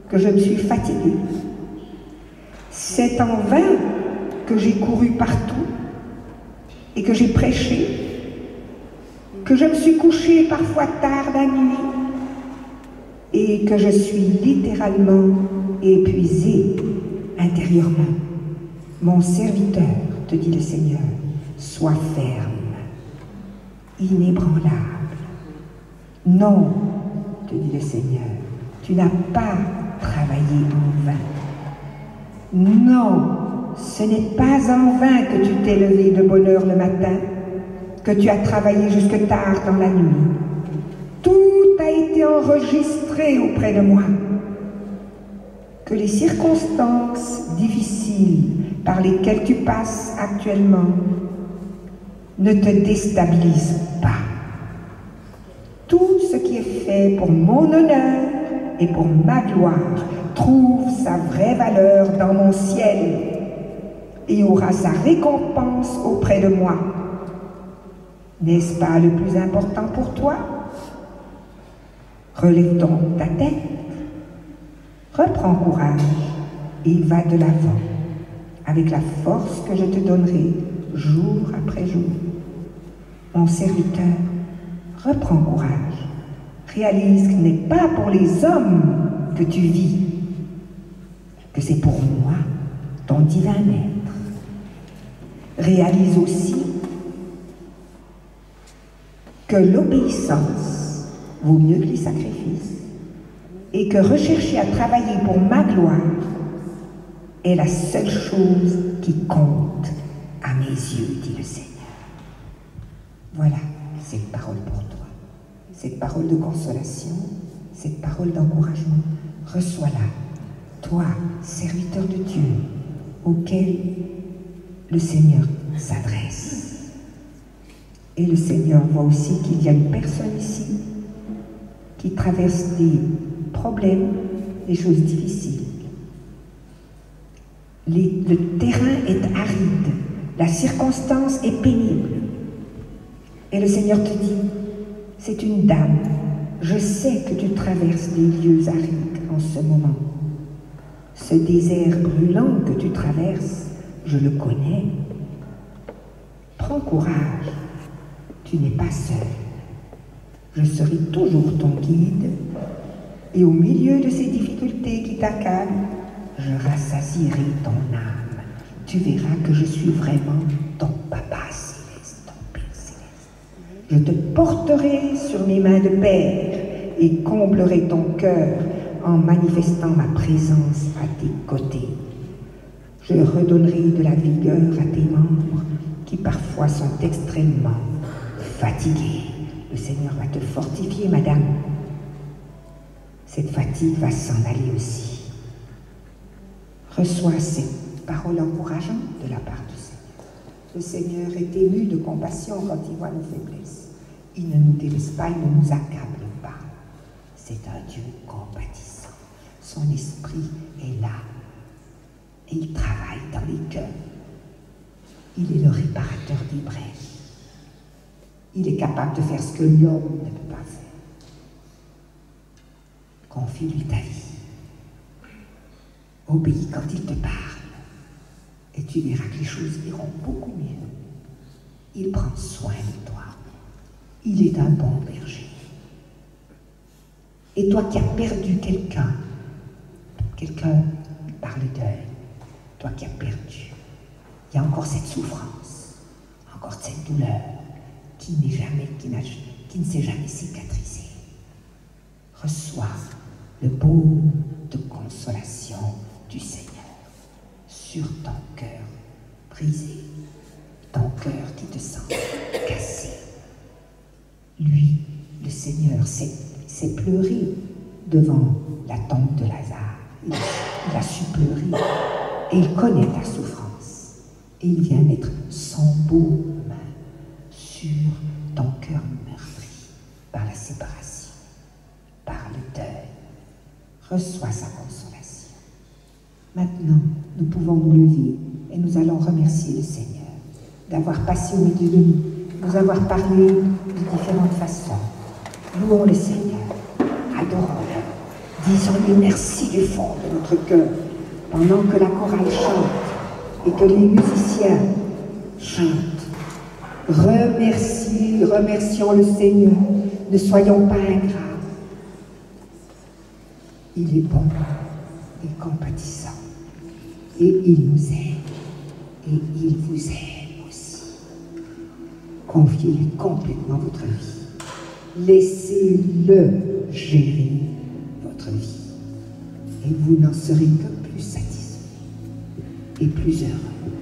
S1: que je me suis fatigué. C'est en vain que j'ai couru partout et que j'ai prêché, que je me suis couché parfois tard la nuit et que je suis littéralement épuisé intérieurement. Mon serviteur, te dit le Seigneur, sois ferme, inébranlable. Non, te dit le Seigneur, tu n'as pas travaillé en vain. Non, ce n'est pas en vain que tu t'es levé de bonne heure le matin, que tu as travaillé jusque tard dans la nuit. Tout a été enregistré auprès de moi. Que les circonstances difficiles par lesquelles tu passes actuellement ne te déstabilisent pas. Tout ce qui est fait pour mon honneur et pour ma gloire trouve sa vraie valeur dans mon ciel et aura sa récompense auprès de moi. N'est-ce pas le plus important pour toi? Relève donc ta tête, reprends courage et va de l'avant avec la force que je te donnerai jour après jour. Mon serviteur, reprends courage, Réalise que ce n'est pas pour les hommes que tu vis, que c'est pour moi, ton divin être. Réalise aussi que l'obéissance vaut mieux que les sacrifices et que rechercher à travailler pour ma gloire est la seule chose qui compte à mes yeux, dit le Seigneur. Voilà cette parole pour toi, cette parole de consolation, cette parole d'encouragement. Reçois-la, toi, serviteur de Dieu, auquel le Seigneur s'adresse. Et le Seigneur voit aussi qu'il y a une personne ici qui traverse des problèmes, des choses difficiles. Le terrain est aride, la circonstance est pénible. Et le Seigneur te dit, c'est une dame, je sais que tu traverses des lieux arides en ce moment. Ce désert brûlant que tu traverses, je le connais. Prends courage, tu n'es pas seul. Je serai toujours ton guide, et au milieu de ces difficultés qui t'accablent, je rassasierai ton âme. Tu verras que je suis vraiment ton Papa céleste, ton Père céleste. Je te porterai sur mes mains de père et comblerai ton cœur en manifestant ma présence à tes côtés. Je redonnerai de la vigueur à tes membres qui parfois sont extrêmement fatigués. Le Seigneur va te fortifier, madame. Cette fatigue va s'en aller aussi. Reçois cette parole encourageante de la part du Seigneur. Le Seigneur est ému de compassion quand il voit nos faiblesses. Il ne nous délaisse pas, il ne nous accable pas. C'est un Dieu compatissant. Son esprit est là. Et il travaille dans les cœurs. Il est le réparateur des brèches. Il est capable de faire ce que l'homme ne peut pas faire. Confie-lui ta vie. Obéis quand il te parle. Et tu verras que les choses iront beaucoup mieux. Il prend soin de toi. Il est un bon berger. Et toi qui as perdu quelqu'un par le deuil, toi qui as perdu, il y a encore cette souffrance, encore cette douleur qui ne s'est jamais cicatrisée. Reçois le baume de consolation du Seigneur sur ton cœur brisé, ton cœur qui te semble cassé. Lui, le Seigneur, s'est pleuré devant la tombe de Lazare. Il a su pleurer et il connaît ta souffrance. Et il vient mettre son baume sur ton cœur meurtri par la séparation, par le deuil. Reçois sa consolation. Maintenant, nous pouvons nous lever et nous allons remercier le Seigneur d'avoir passé au milieu de nous avoir parlé de différentes façons. Louons le Seigneur, adorons-le, disons-lui merci du fond de notre cœur pendant que la chorale chante et que les musiciens chantent. Remercions le Seigneur, ne soyons pas ingrats. Il est bon et compatissant, et il nous aime, et il vous aime aussi. Confiez-lui complètement votre vie. Laissez-le gérer votre vie, et vous n'en serez que plus satisfait et plus heureux.